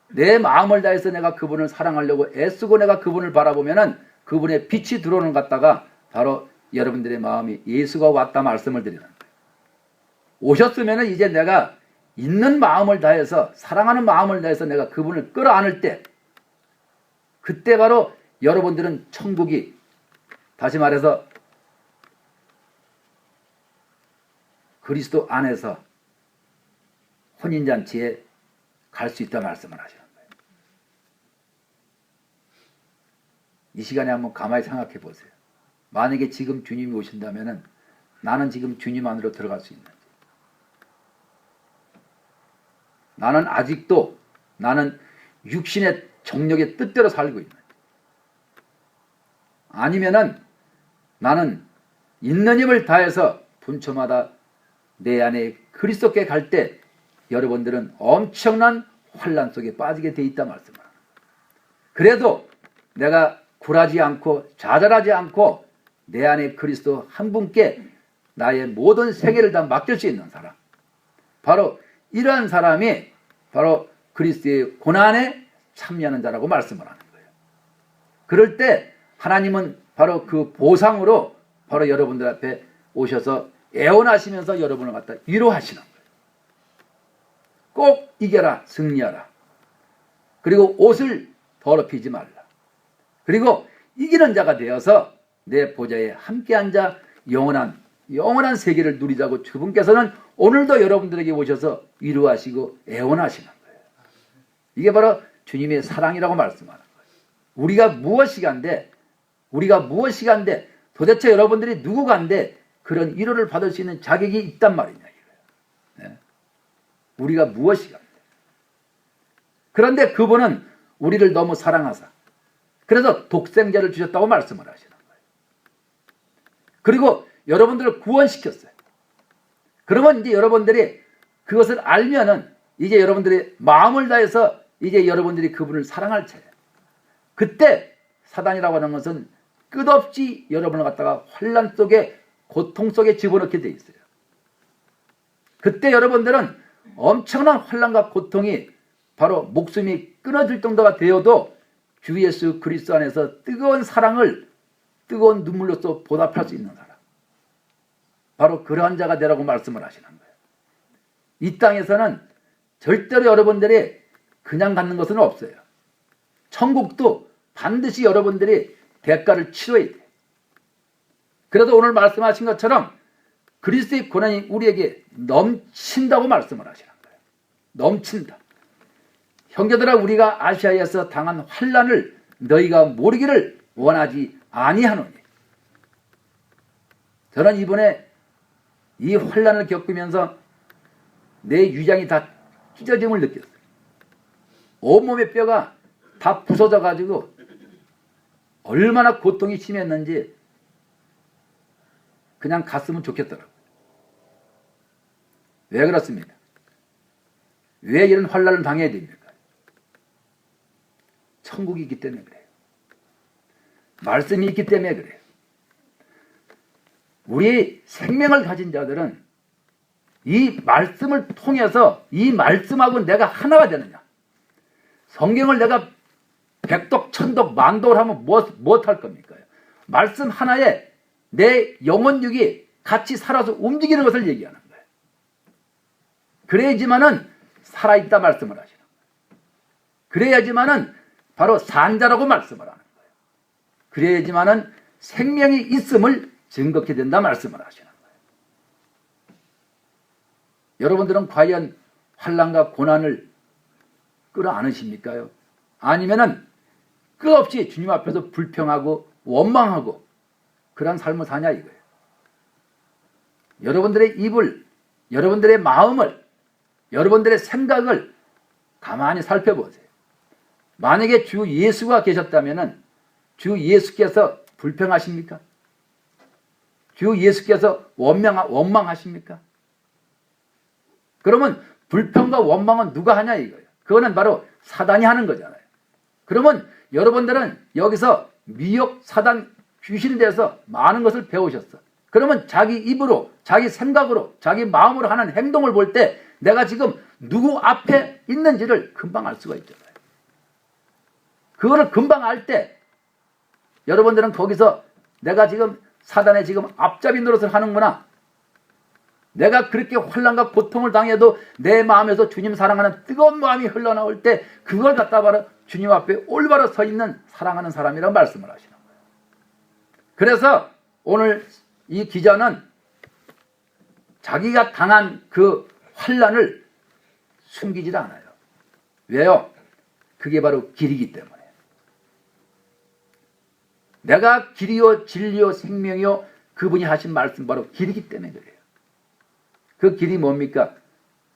내 마음을 다해서 내가 그분을 사랑하려고 애쓰고 내가 그분을 바라보면은 그분의 빛이 들어오는 것 같다가 바로 여러분들의 마음이 예수가 왔다 말씀을 드리는 거예요. 오셨으면은 이제 내가 있는 마음을 다해서 사랑하는 마음을 다해서 내가 그분을 끌어안을 때 그때 바로 여러분들은 천국이 다시 말해서 그리스도 안에서 혼인잔치에 갈 수 있다 말씀을 하시는 거예요. 이 시간에 한번 가만히 생각해 보세요. 만약에 지금 주님이 오신다면 나는 지금 주님 안으로 들어갈 수 있는지, 나는 아직도 나는 육신의 정력의 뜻대로 살고 있는지, 아니면은 나는 있는 힘을 다해서 분초마다 내 안에 그리스도께 갈 때 여러분들은 엄청난 환난 속에 빠지게 돼 있다 말씀을 합니다. 그래도 내가 굴하지 않고 좌절하지 않고 내 안에 그리스도 한 분께 나의 모든 세계를 다 맡길 수 있는 사람, 바로 이러한 사람이 바로 그리스도의 고난에 참여하는 자라고 말씀을 하는 거예요. 그럴 때 하나님은 바로 그 보상으로 바로 여러분들 앞에 오셔서 애원하시면서 여러분을 갖다 위로하시는 거예요. 꼭 이겨라, 승리하라. 그리고 옷을 더럽히지 말라. 그리고 이기는 자가 되어서 내 보좌에 함께 앉아 영원한 세계를 누리자고 주분께서는 오늘도 여러분들에게 오셔서 위로하시고 애원하시는 거예요. 이게 바로 주님의 사랑이라고 말씀하는 거예요. 우리가 무엇이간데 도대체 여러분들이 누구간데 그런 위로를 받을 수 있는 자격이 있단 말이냐 이거예요. 네. 우리가 무엇이 합니까? 그런데 그분은 우리를 너무 사랑하사 그래서 독생자를 주셨다고 말씀을 하시는 거예요. 그리고 여러분들을 구원시켰어요. 그러면 이제 여러분들이 그것을 알면은 이제 여러분들이 마음을 다해서 이제 여러분들이 그분을 사랑할 차례. 그때 사단이라고 하는 것은 끝없이 여러분을 갖다가 환난 속에 고통 속에 집어넣게 돼 있어요. 그때 여러분들은 엄청난 환난과 고통이 바로 목숨이 끊어질 정도가 되어도 주 예수 그리스도 안에서 뜨거운 사랑을 뜨거운 눈물로써 보답할 수 있는 사람. 바로 그러한 자가 되라고 말씀을 하시는 거예요. 이 땅에서는 절대로 여러분들이 그냥 갖는 것은 없어요. 천국도 반드시 여러분들이 대가를 치러야 돼요. 그래서 오늘 말씀하신 것처럼 그리스도의 고난이 우리에게 넘친다고 말씀을 하시는 거예요. 넘친다. 형제들아 우리가 아시아에서 당한 환난을 너희가 모르기를 원하지 아니하노니. 저는 이번에 이 환난을 겪으면서 내 위장이 다 찢어짐을 느꼈어요. 온몸의 뼈가 다 부서져 가지고 얼마나 고통이 심했는지 그냥 갔으면 좋겠더라고요. 왜 그렇습니까? 왜 이런 환난을 당해야 됩니까? 천국이 있기 때문에 그래요. 말씀이 있기 때문에 그래요. 우리 생명을 가진 자들은 이 말씀을 통해서 이 말씀하고 내가 하나가 되느냐. 성경을 내가 백독, 천독, 만독을 하면 무엇할 겁니까? 말씀 하나에 내 영혼육이 같이 살아서 움직이는 것을 얘기하는 거예요. 그래야지만은 살아있다 말씀을 하시는 거예요. 그래야지만은 바로 산자라고 말씀을 하는 거예요. 그래야지만은 생명이 있음을 증거하게 된다 말씀을 하시는 거예요. 여러분들은 과연 환난과 고난을 끌어안으십니까요? 아니면은 끝없이 주님 앞에서 불평하고 원망하고 그런 삶을 사냐 이거예요. 여러분들의 입을, 여러분들의 마음을, 여러분들의 생각을 가만히 살펴보세요. 만약에 주 예수가 계셨다면은 주 예수께서 불평하십니까? 주 예수께서 원망하십니까? 그러면 불평과 원망은 누가 하냐 이거예요. 그거는 바로 사단이 하는 거잖아요. 그러면 여러분들은 여기서 미혹, 사단, 귀신에 대해서 많은 것을 배우셨어. 그러면 자기 입으로, 자기 생각으로, 자기 마음으로 하는 행동을 볼 때 내가 지금 누구 앞에 있는지를 금방 알 수가 있잖아요. 그거를 금방 알 때 여러분들은 거기서 내가 지금 사단의 지금 앞잡이 노릇을 하는구나. 내가 그렇게 환난과 고통을 당해도 내 마음에서 주님 사랑하는 뜨거운 마음이 흘러나올 때 그걸 갖다 바로 주님 앞에 올바로 서 있는 사랑하는 사람이라고 말씀을 하시는 거예요. 그래서 오늘 이 기자는 자기가 당한 그 환난을 숨기지 않아요. 왜요? 그게 바로 길이기 때문에. 내가 길이요 진리요 생명이요 그분이 하신 말씀 바로 길이기 때문에 그래요. 그 길이 뭡니까?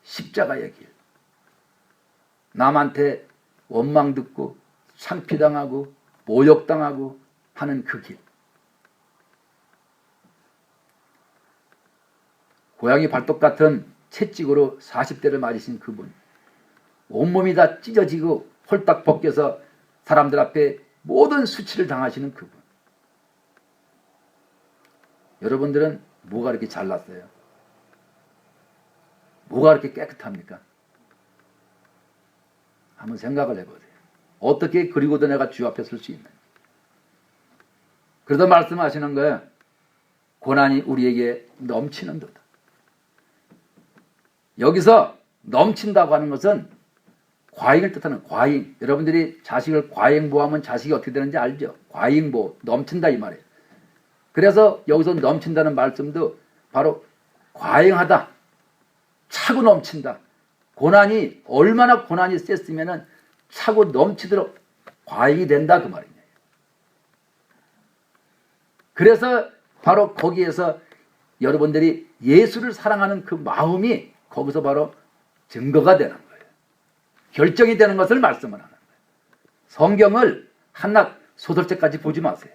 십자가의 길. 남한테 원망 듣고 창피당하고 모욕당하고 하는 그 길. 고양이 발톱 같은 채찍으로 40대를 맞으신 그분. 온몸이 다 찢어지고 홀딱 벗겨서 사람들 앞에 모든 수치를 당하시는 그분. 여러분들은 뭐가 이렇게 잘났어요? 뭐가 이렇게 깨끗합니까? 한번 생각을 해보세요. 어떻게 그리고도 내가 주 앞에 설 수 있는지. 그래서 말씀하시는 거예요. 고난이 우리에게 넘치는 듯. 여기서 넘친다고 하는 것은 과잉을 뜻하는 과잉. 여러분들이 자식을 과잉보하면 자식이 어떻게 되는지 알죠? 과잉보, 넘친다 이 말이에요. 그래서 여기서 넘친다는 말씀도 바로 과잉하다, 차고 넘친다. 고난이 얼마나 고난이 셌으면은 차고 넘치도록 과잉이 된다 그 말이에요. 그래서 바로 거기에서 여러분들이 예수를 사랑하는 그 마음이 거기서 바로 증거가 되는 거예요. 결정이 되는 것을 말씀을 하는 거예요. 성경을 한낱 소설책까지 보지 마세요.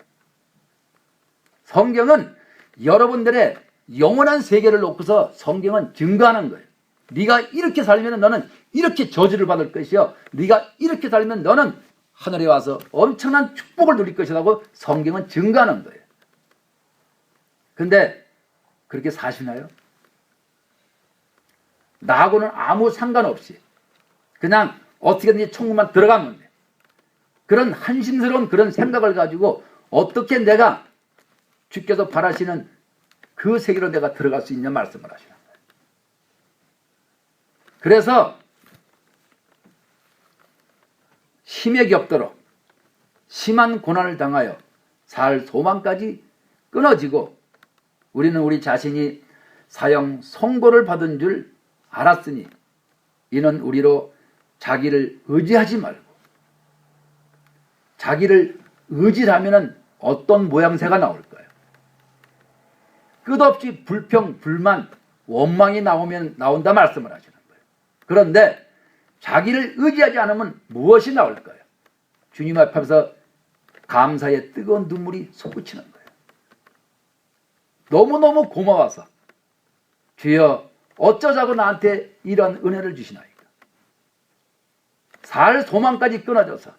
성경은 여러분들의 영원한 세계를 놓고서 성경은 증거하는 거예요. 네가 이렇게 살면 너는 이렇게 저주를 받을 것이요, 네가 이렇게 살면 너는 하늘에 와서 엄청난 축복을 누릴 것이라고 성경은 증거하는 거예요. 근데 그렇게 사시나요? 나하고는 아무 상관없이 그냥 어떻게든지 천국만 들어가면 돼. 그런 한심스러운 그런 생각을 가지고 어떻게 내가 주께서 바라시는 그 세계로 내가 들어갈 수 있냐 말씀을 하시는 거예요. 그래서 힘에 겹도록 심한 고난을 당하여 살 소망까지 끊어지고 우리는 우리 자신이 사형 선고를 받은 줄 알았으니 이는 우리로 자기를 의지하지 말고, 자기를 의지하면 어떤 모양새가 나올까요? 끝없이 불평, 불만, 원망이 나온다 말씀을 하시는 거예요. 그런데 자기를 의지하지 않으면 무엇이 나올까요? 주님 앞에서 감사의 뜨거운 눈물이 솟구치는 거예요. 너무너무 고마워서 주여 어쩌자고 나한테 이런 은혜를 주시나이까. 살 소망까지 끊어져서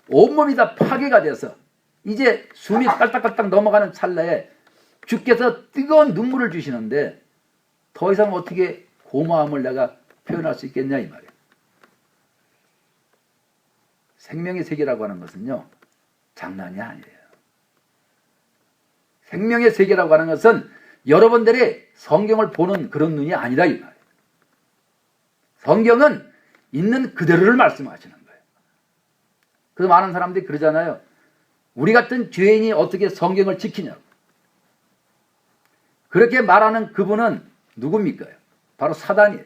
온몸이 다 파괴가 돼서 이제 숨이 깔딱깔딱 넘어가는 찰나에 주께서 뜨거운 눈물을 주시는데 더 이상 어떻게 고마움을 내가 표현할 수 있겠냐 이 말이에요. 생명의 세계라고 하는 것은요, 장난이 아니에요. 생명의 세계라고 하는 것은 여러분들이 성경을 보는 그런 눈이 아니라 이 말이에요. 성경은 있는 그대로를 말씀하시는 거예요. 그래서 많은 사람들이 그러잖아요. 우리 같은 죄인이 어떻게 성경을 지키냐고. 그렇게 말하는 그분은 누굽니까? 바로 사단이에요.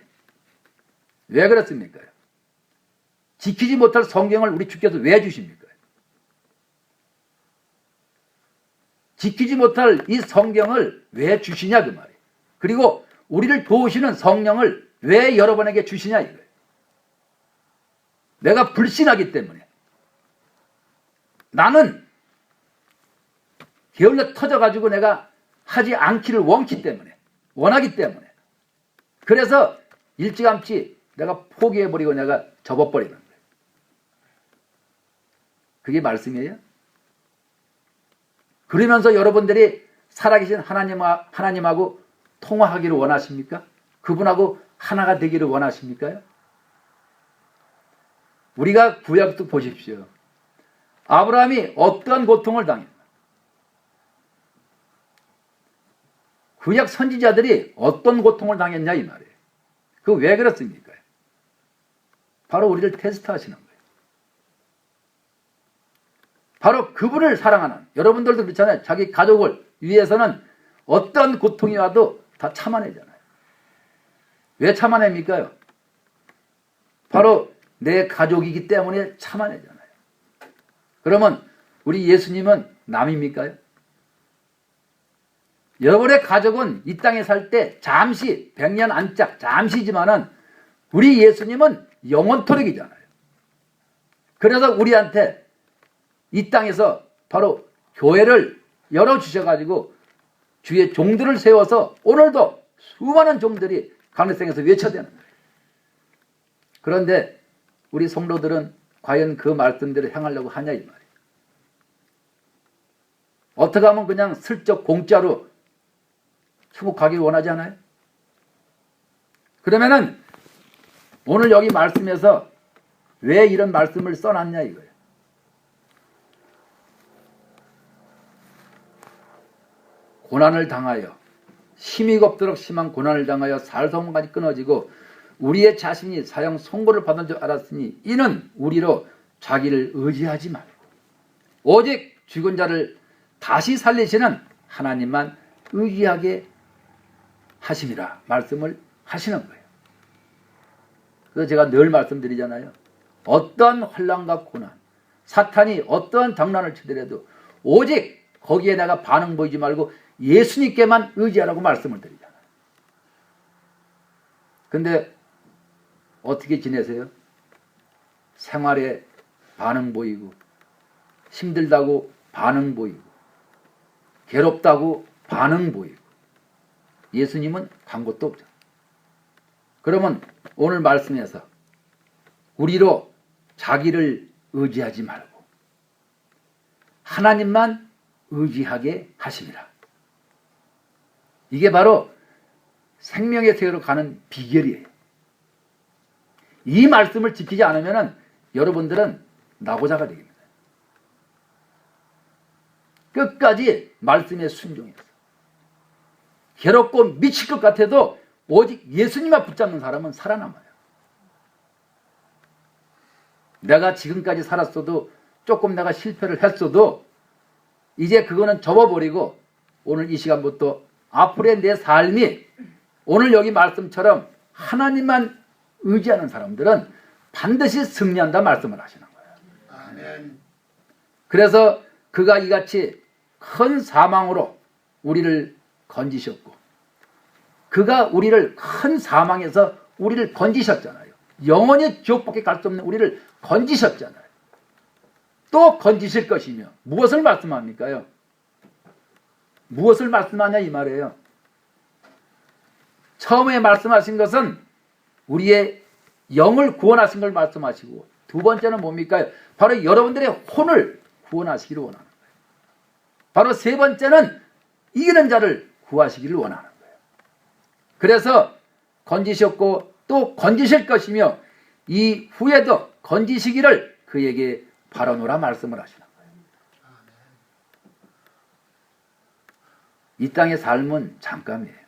왜 그렇습니까? 지키지 못할 성경을 우리 주께서 왜 주십니까? 지키지 못할 이 성경을 왜 주시냐 그 말이에요. 그리고 우리를 도우시는 성령을 왜 여러분에게 주시냐 이거예요. 내가 불신하기 때문에, 나는 게을러 터져가지고 내가 하지 않기를 원하기 때문에 그래서 일찌감치 내가 포기해버리고 내가 접어버리는 거예요. 그게 말씀이에요? 그러면서 여러분들이 살아계신 하나님하고 통화하기를 원하십니까? 그분하고 하나가 되기를 원하십니까요? 우리가 구약도 보십시오. 아브라함이 어떠한 고통을 당했나? 구약 선지자들이 어떤 고통을 당했냐 이 말이에요. 그 왜 그렇습니까? 바로 우리를 테스트하시는 거예요. 바로 그분을 사랑하는, 여러분들도 그렇잖아요. 자기 가족을 위해서는 어떤 고통이 와도 다 참아내잖아요. 왜 참아냅니까요? 바로 내 가족이기 때문에 참아내잖아요. 그러면 우리 예수님은 남입니까요? 여러분의 가족은 이 땅에 살 때 잠시, 100년 안짝, 잠시지만은 우리 예수님은 영원토록이잖아요. 그래서 우리한테 이 땅에서 바로 교회를 열어주셔가지고 주의 종들을 세워서 오늘도 수많은 종들이 강례성에서 외쳐대는 거예요. 그런데 우리 성도들은 과연 그 말씀대로 행하려고 하냐 이 말이에요. 어떻게 하면 그냥 슬쩍 공짜로 천국 가기를 원하지 않아요? 그러면은 오늘 여기 말씀에서 왜 이런 말씀을 써놨냐 이거예요. 고난을 당하여, 힘이 없도록 심한 고난을 당하여 살 소망까지 끊어지고 우리의 자신이 사형 선고를 받은 줄 알았으니 이는 우리로 자기를 의지하지 말고 오직 죽은 자를 다시 살리시는 하나님만 의지하게 하심이라 말씀을 하시는 거예요. 그래서 제가 늘 말씀드리잖아요. 어떤 환난과 고난, 사탄이 어떤 장난을 치더라도 오직 거기에 내가 반응 보이지 말고 예수님께만 의지하라고 말씀을 드리잖아요. 근데 어떻게 지내세요? 생활에 반응 보이고, 힘들다고 반응 보이고, 괴롭다고 반응 보이고. 예수님은 간 것도 없죠. 그러면 오늘 말씀에서 우리로 자기를 의지하지 말고 하나님만 의지하게 하심이라. 이게 바로 생명의 세계로 가는 비결이에요. 이 말씀을 지키지 않으면 여러분들은 나고자가 됩니다. 끝까지 말씀에 순종해서 괴롭고 미칠 것 같아도 오직 예수님만 붙잡는 사람은 살아남아요. 내가 지금까지 살았어도 조금 내가 실패를 했어도 이제 그거는 접어버리고 오늘 이 시간부터 앞으로의 내 삶이 오늘 여기 말씀처럼 하나님만 의지하는 사람들은 반드시 승리한다 말씀을 하시는 거예요. 아멘. 그래서 그가 이같이 큰 사망으로 우리를 건지셨고 그가 우리를 큰 사망에서 우리를 건지셨잖아요. 영원히 지옥밖에 갈 수 없는 우리를 건지셨잖아요. 또 건지실 것이며 무엇을 말씀합니까요? 무엇을 말씀하냐 이 말이에요. 처음에 말씀하신 것은 우리의 영을 구원하신 걸 말씀하시고 두 번째는 뭡니까? 바로 여러분들의 혼을 구원하시기를 원하는 거예요. 바로 세 번째는 이기는 자를 구하시기를 원하는 거예요. 그래서 건지셨고 또 건지실 것이며 이 후에도 건지시기를 그에게 바라노라 말씀을 하시는 거예요. 이 땅의 삶은 잠깐이에요.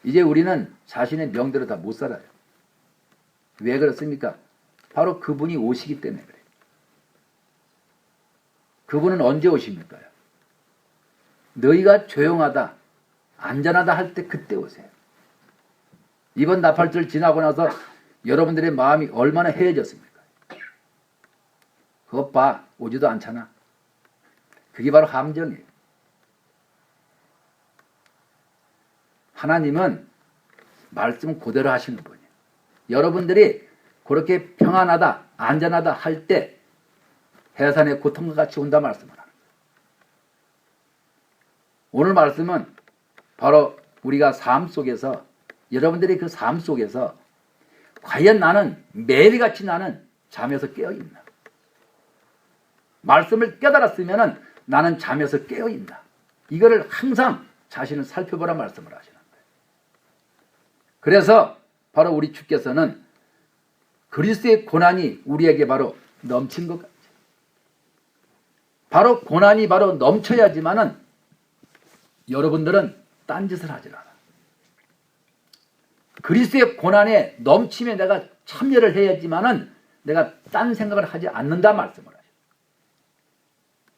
이제 우리는 자신의 명대로 다 못 살아요. 왜 그렇습니까? 바로 그분이 오시기 때문에 그래요. 그분은 언제 오십니까? 너희가 조용하다, 안전하다 할 때 그때 오세요. 이번 나팔절 지나고 나서 여러분들의 마음이 얼마나 해해졌습니까? 그것 봐, 오지도 않잖아. 그게 바로 함정이에요. 하나님은 말씀 그대로 하시는 분이에요. 여러분들이 그렇게 평안하다, 안전하다 할 때 해산의 고통과 같이 온다 말씀을 하는 거예요. 오늘 말씀은 바로 우리가 삶 속에서 여러분들이 그 삶 속에서 과연 나는 매일같이 나는 잠에서 깨어있나? 말씀을 깨달았으면 나는 잠에서 깨어있나? 이거를 항상 자신을 살펴보라 말씀을 하시는 거예요. 그래서 바로 우리 주께서는 그리스도의 고난이 우리에게 바로 넘친 것 같아요. 바로 고난이 바로 넘쳐야지만은 여러분들은 딴짓을 하질 않아. 그리스도의 고난에 넘침에 내가 참여를 해야지만은 내가 딴 생각을 하지 않는다 말씀을 하죠.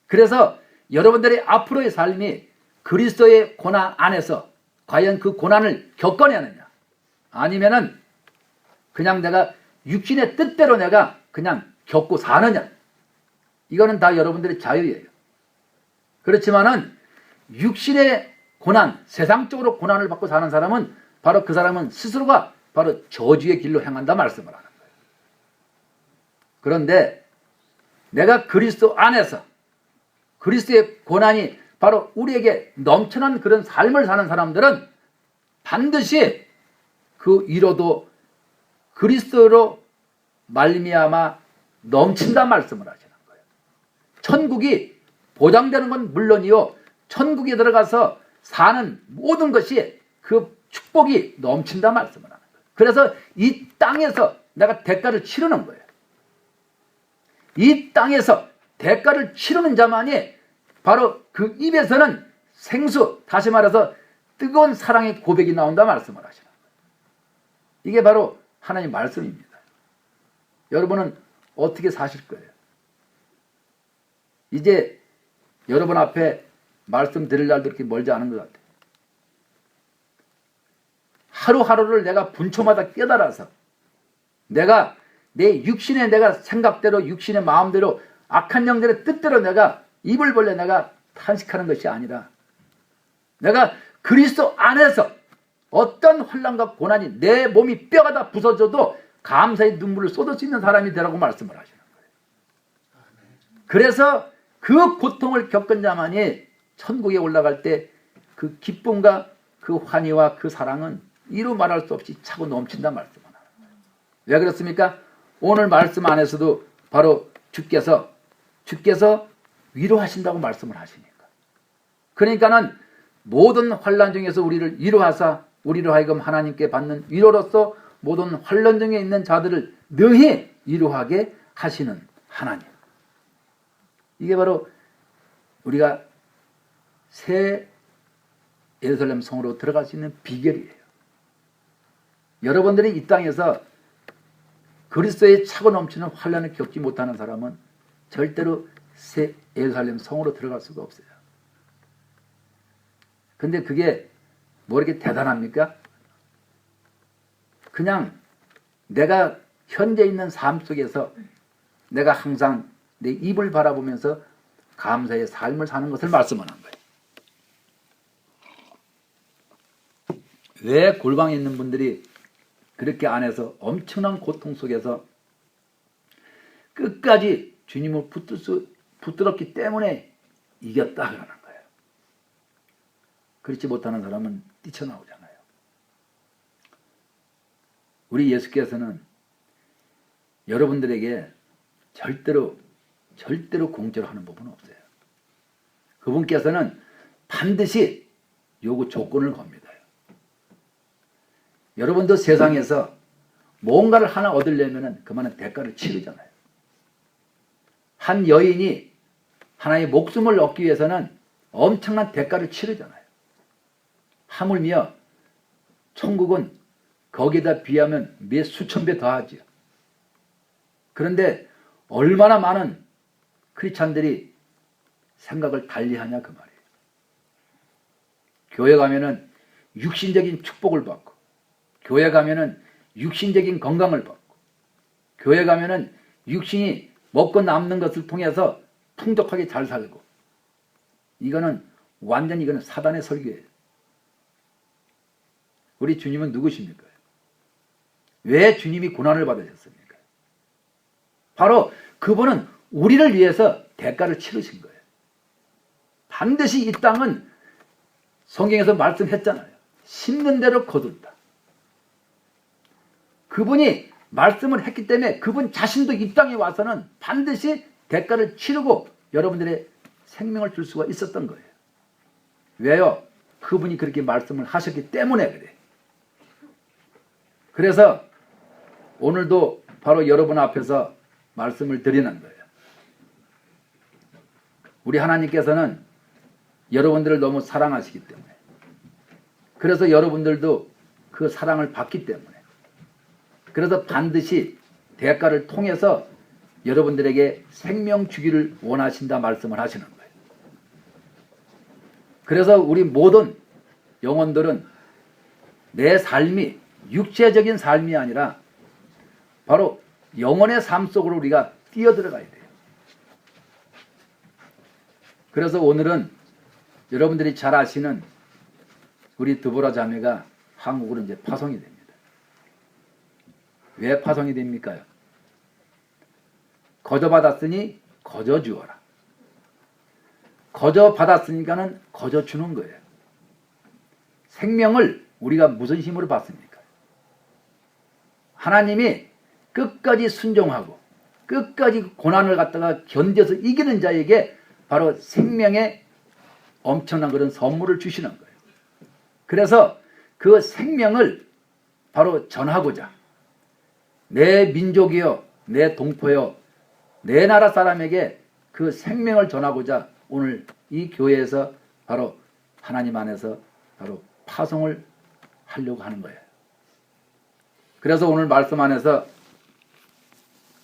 그래서 여러분들의 앞으로의 삶이 그리스도의 고난 안에서 과연 그 고난을 겪어내느냐 아니면은 그냥 내가 육신의 뜻대로 내가 그냥 겪고 사느냐 이거는 다 여러분들의 자유예요. 그렇지만은 육신의 고난, 세상적으로 고난을 받고 사는 사람은 바로 그 사람은 스스로가 바로 저주의 길로 향한다 말씀을 하는 거예요. 그런데 내가 그리스도 안에서 그리스도의 고난이 바로 우리에게 넘쳐난 그런 삶을 사는 사람들은 반드시 그 위로도 그리스도로 말미암아 넘친다 말씀을 하시는 거예요. 천국이 보장되는 건 물론이요. 천국에 들어가서 사는 모든 것이 그 축복이 넘친다 말씀을 하는 거예요. 그래서 이 땅에서 내가 대가를 치르는 거예요. 이 땅에서 대가를 치르는 자만이 바로 그 입에서는 생수, 다시 말해서 뜨거운 사랑의 고백이 나온다 말씀을 하시는 거예요. 이게 바로 하나님의 말씀입니다. 여러분은 어떻게 사실 거예요? 이제 여러분 앞에 말씀 드릴 날도 그렇게 멀지 않은 것 같아요. 하루하루를 내가 분초마다 깨달아서 내가 내 육신의 내가 생각대로 육신의 마음대로 악한 영들의 뜻대로 내가 입을 벌려 내가 탄식하는 것이 아니라 내가 그리스도 안에서 어떤 환난과 고난이 내 몸이 뼈가 다 부서져도 감사의 눈물을 쏟을 수 있는 사람이 되라고 말씀을 하시는 거예요. 그래서 그 고통을 겪은 자만이 천국에 올라갈 때 그 기쁨과 그 환희와 그 사랑은 이루 말할 수 없이 차고 넘친다 말씀을 하는 거예요. 왜 그렇습니까? 오늘 말씀 안에서도 바로 주께서 위로하신다고 말씀을 하시니까. 그러니까는 모든 환난 중에서 우리를 위로하사 우리로 하여금 하나님께 받는 위로로서 모든 환난 중에 있는 자들을 능히 위로하게 하시는 하나님. 이게 바로 우리가 새 예루살렘 성으로 들어갈 수 있는 비결이에요. 여러분들이 이 땅에서 그리스도의 차고 넘치는 환난을 겪지 못하는 사람은 절대로 새 예루살렘 성으로 들어갈 수가 없어요. 근데 그게 뭐 이렇게 대단합니까? 그냥 내가 현재 있는 삶 속에서 내가 항상 내 입을 바라보면서 감사의 삶을 사는 것을 말씀하는 거예요. 왜 골방에 있는 분들이 그렇게 안에서 엄청난 고통 속에서 끝까지 주님을 붙들었기 때문에 이겼다 그러는 거예요. 그렇지 못하는 사람은 뛰쳐나오잖아요. 우리 예수께서는 여러분들에게 절대로 공짜로 하는 법은 없어요. 그분께서는 반드시 요구 조건을 겁니다. 여러분도 세상에서 뭔가를 하나 얻으려면 그만한 대가를 치르잖아요. 한 여인이 하나의 목숨을 얻기 위해서는 엄청난 대가를 치르잖아요. 하물며 천국은 거기다 비하면 몇 수천 배 더하지요. 그런데 얼마나 많은 크리스찬들이 생각을 달리하냐 그 말이에요. 교회 가면은 육신적인 축복을 받고, 교회 가면은 육신적인 건강을 받고, 교회 가면은 육신이 먹고 남는 것을 통해서 풍족하게 잘 살고, 이거는 사단의 설교예요. 우리 주님은 누구십니까? 왜 주님이 고난을 받으셨습니까? 바로 그분은 우리를 위해서 대가를 치르신 거예요. 반드시 이 땅은 성경에서 말씀했잖아요. 심는 대로 거둔다. 그분이 말씀을 했기 때문에 그분 자신도 이 땅에 와서는 반드시 대가를 치르고 여러분들의 생명을 줄 수가 있었던 거예요. 왜요? 그분이 그렇게 말씀을 하셨기 때문에 그래요. 그래서 오늘도 바로 여러분 앞에서 말씀을 드리는 거예요. 우리 하나님께서는 여러분들을 너무 사랑하시기 때문에, 그래서 여러분들도 그 사랑을 받기 때문에, 그래서 반드시 대가를 통해서 여러분들에게 생명 주기를 원하신다 말씀을 하시는 거예요. 그래서 우리 모든 영혼들은 내 삶이 육체적인 삶이 아니라 바로 영혼의 삶 속으로 우리가 뛰어들어가야 돼요. 그래서 오늘은 여러분들이 잘 아시는 우리 드보라 자매가 한국으로 이제 파송이 됩니다. 왜 파송이 됩니까? 거저 받았으니 거저 주어라. 거저 받았으니까는 거저 주는 거예요. 생명을 우리가 무슨 힘으로 받습니까? 하나님이 끝까지 순종하고 끝까지 고난을 갖다가 견뎌서 이기는 자에게 바로 생명의 엄청난 그런 선물을 주시는 거예요. 그래서 그 생명을 바로 전하고자, 내 민족이요, 내 동포요, 내 나라 사람에게 그 생명을 전하고자 오늘 이 교회에서 바로 하나님 안에서 바로 파송을 하려고 하는 거예요. 그래서 오늘 말씀 안에서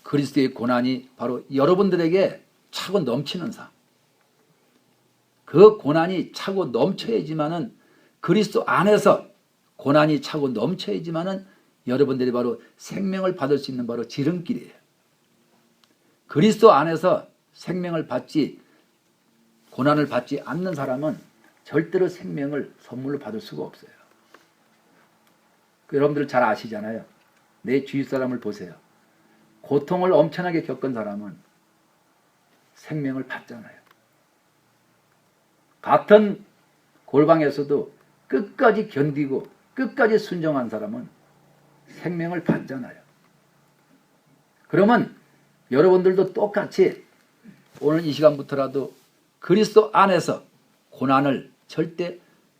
그리스도의 고난이 바로 여러분들에게 차고 넘치는 삶, 그 고난이 차고 넘쳐야지만은 그리스도 안에서 고난이 차고 넘쳐야지만은 여러분들이 바로 생명을 받을 수 있는 바로 지름길이에요. 그리스도 안에서 생명을 받지, 고난을 받지 않는 사람은 절대로 생명을 선물로 받을 수가 없어요. 여러분들 잘 아시잖아요. 내 주위 사람을 보세요. 고통을 엄청나게 겪은 사람은 생명을 받잖아요. 같은 골방에서도 끝까지 견디고 끝까지 순종한 사람은 생명을 받잖아요. 그러면 여러분들도 똑같이 오늘 이 시간부터라도 그리스도 안에서 고난을 절대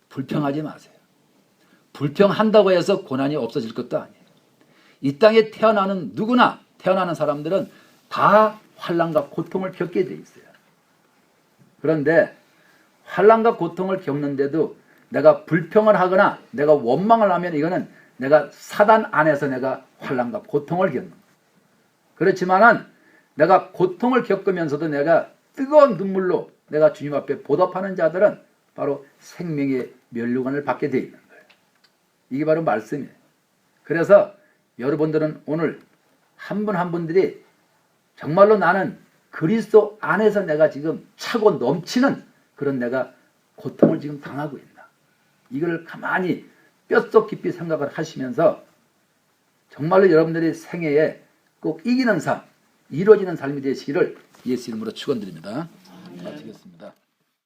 불평하지 마세요. 불평한다고 해서 고난이 없어질 것도 아니에요. 이 땅에 태어나는 누구나 태어나는 사람들은 다 환난과 고통을 겪게 돼 있어요. 그런데 환난과 고통을 겪는데도 내가 불평을 하거나 내가 원망을 하면 이거는 내가 사단 안에서 내가 환난과 고통을 겪는 거예요. 그렇지만은 내가 고통을 겪으면서도 내가 뜨거운 눈물로 내가 주님 앞에 보답하는 자들은 바로 생명의 면류관을 받게 되어 있는 거예요. 이게 바로 말씀이에요. 그래서 여러분들은 오늘 한 분 한 분들이 정말로 나는 그리스도 안에서 내가 지금 차고 넘치는 그런 내가 고통을 지금 당하고 있나. 이걸 가만히 뼛속 깊이 생각을 하시면서 정말로 여러분들의 생애에 꼭 이기는 삶, 이루어지는 삶이 되시기를 예수 이름으로 축원드립니다. 마치겠습니다.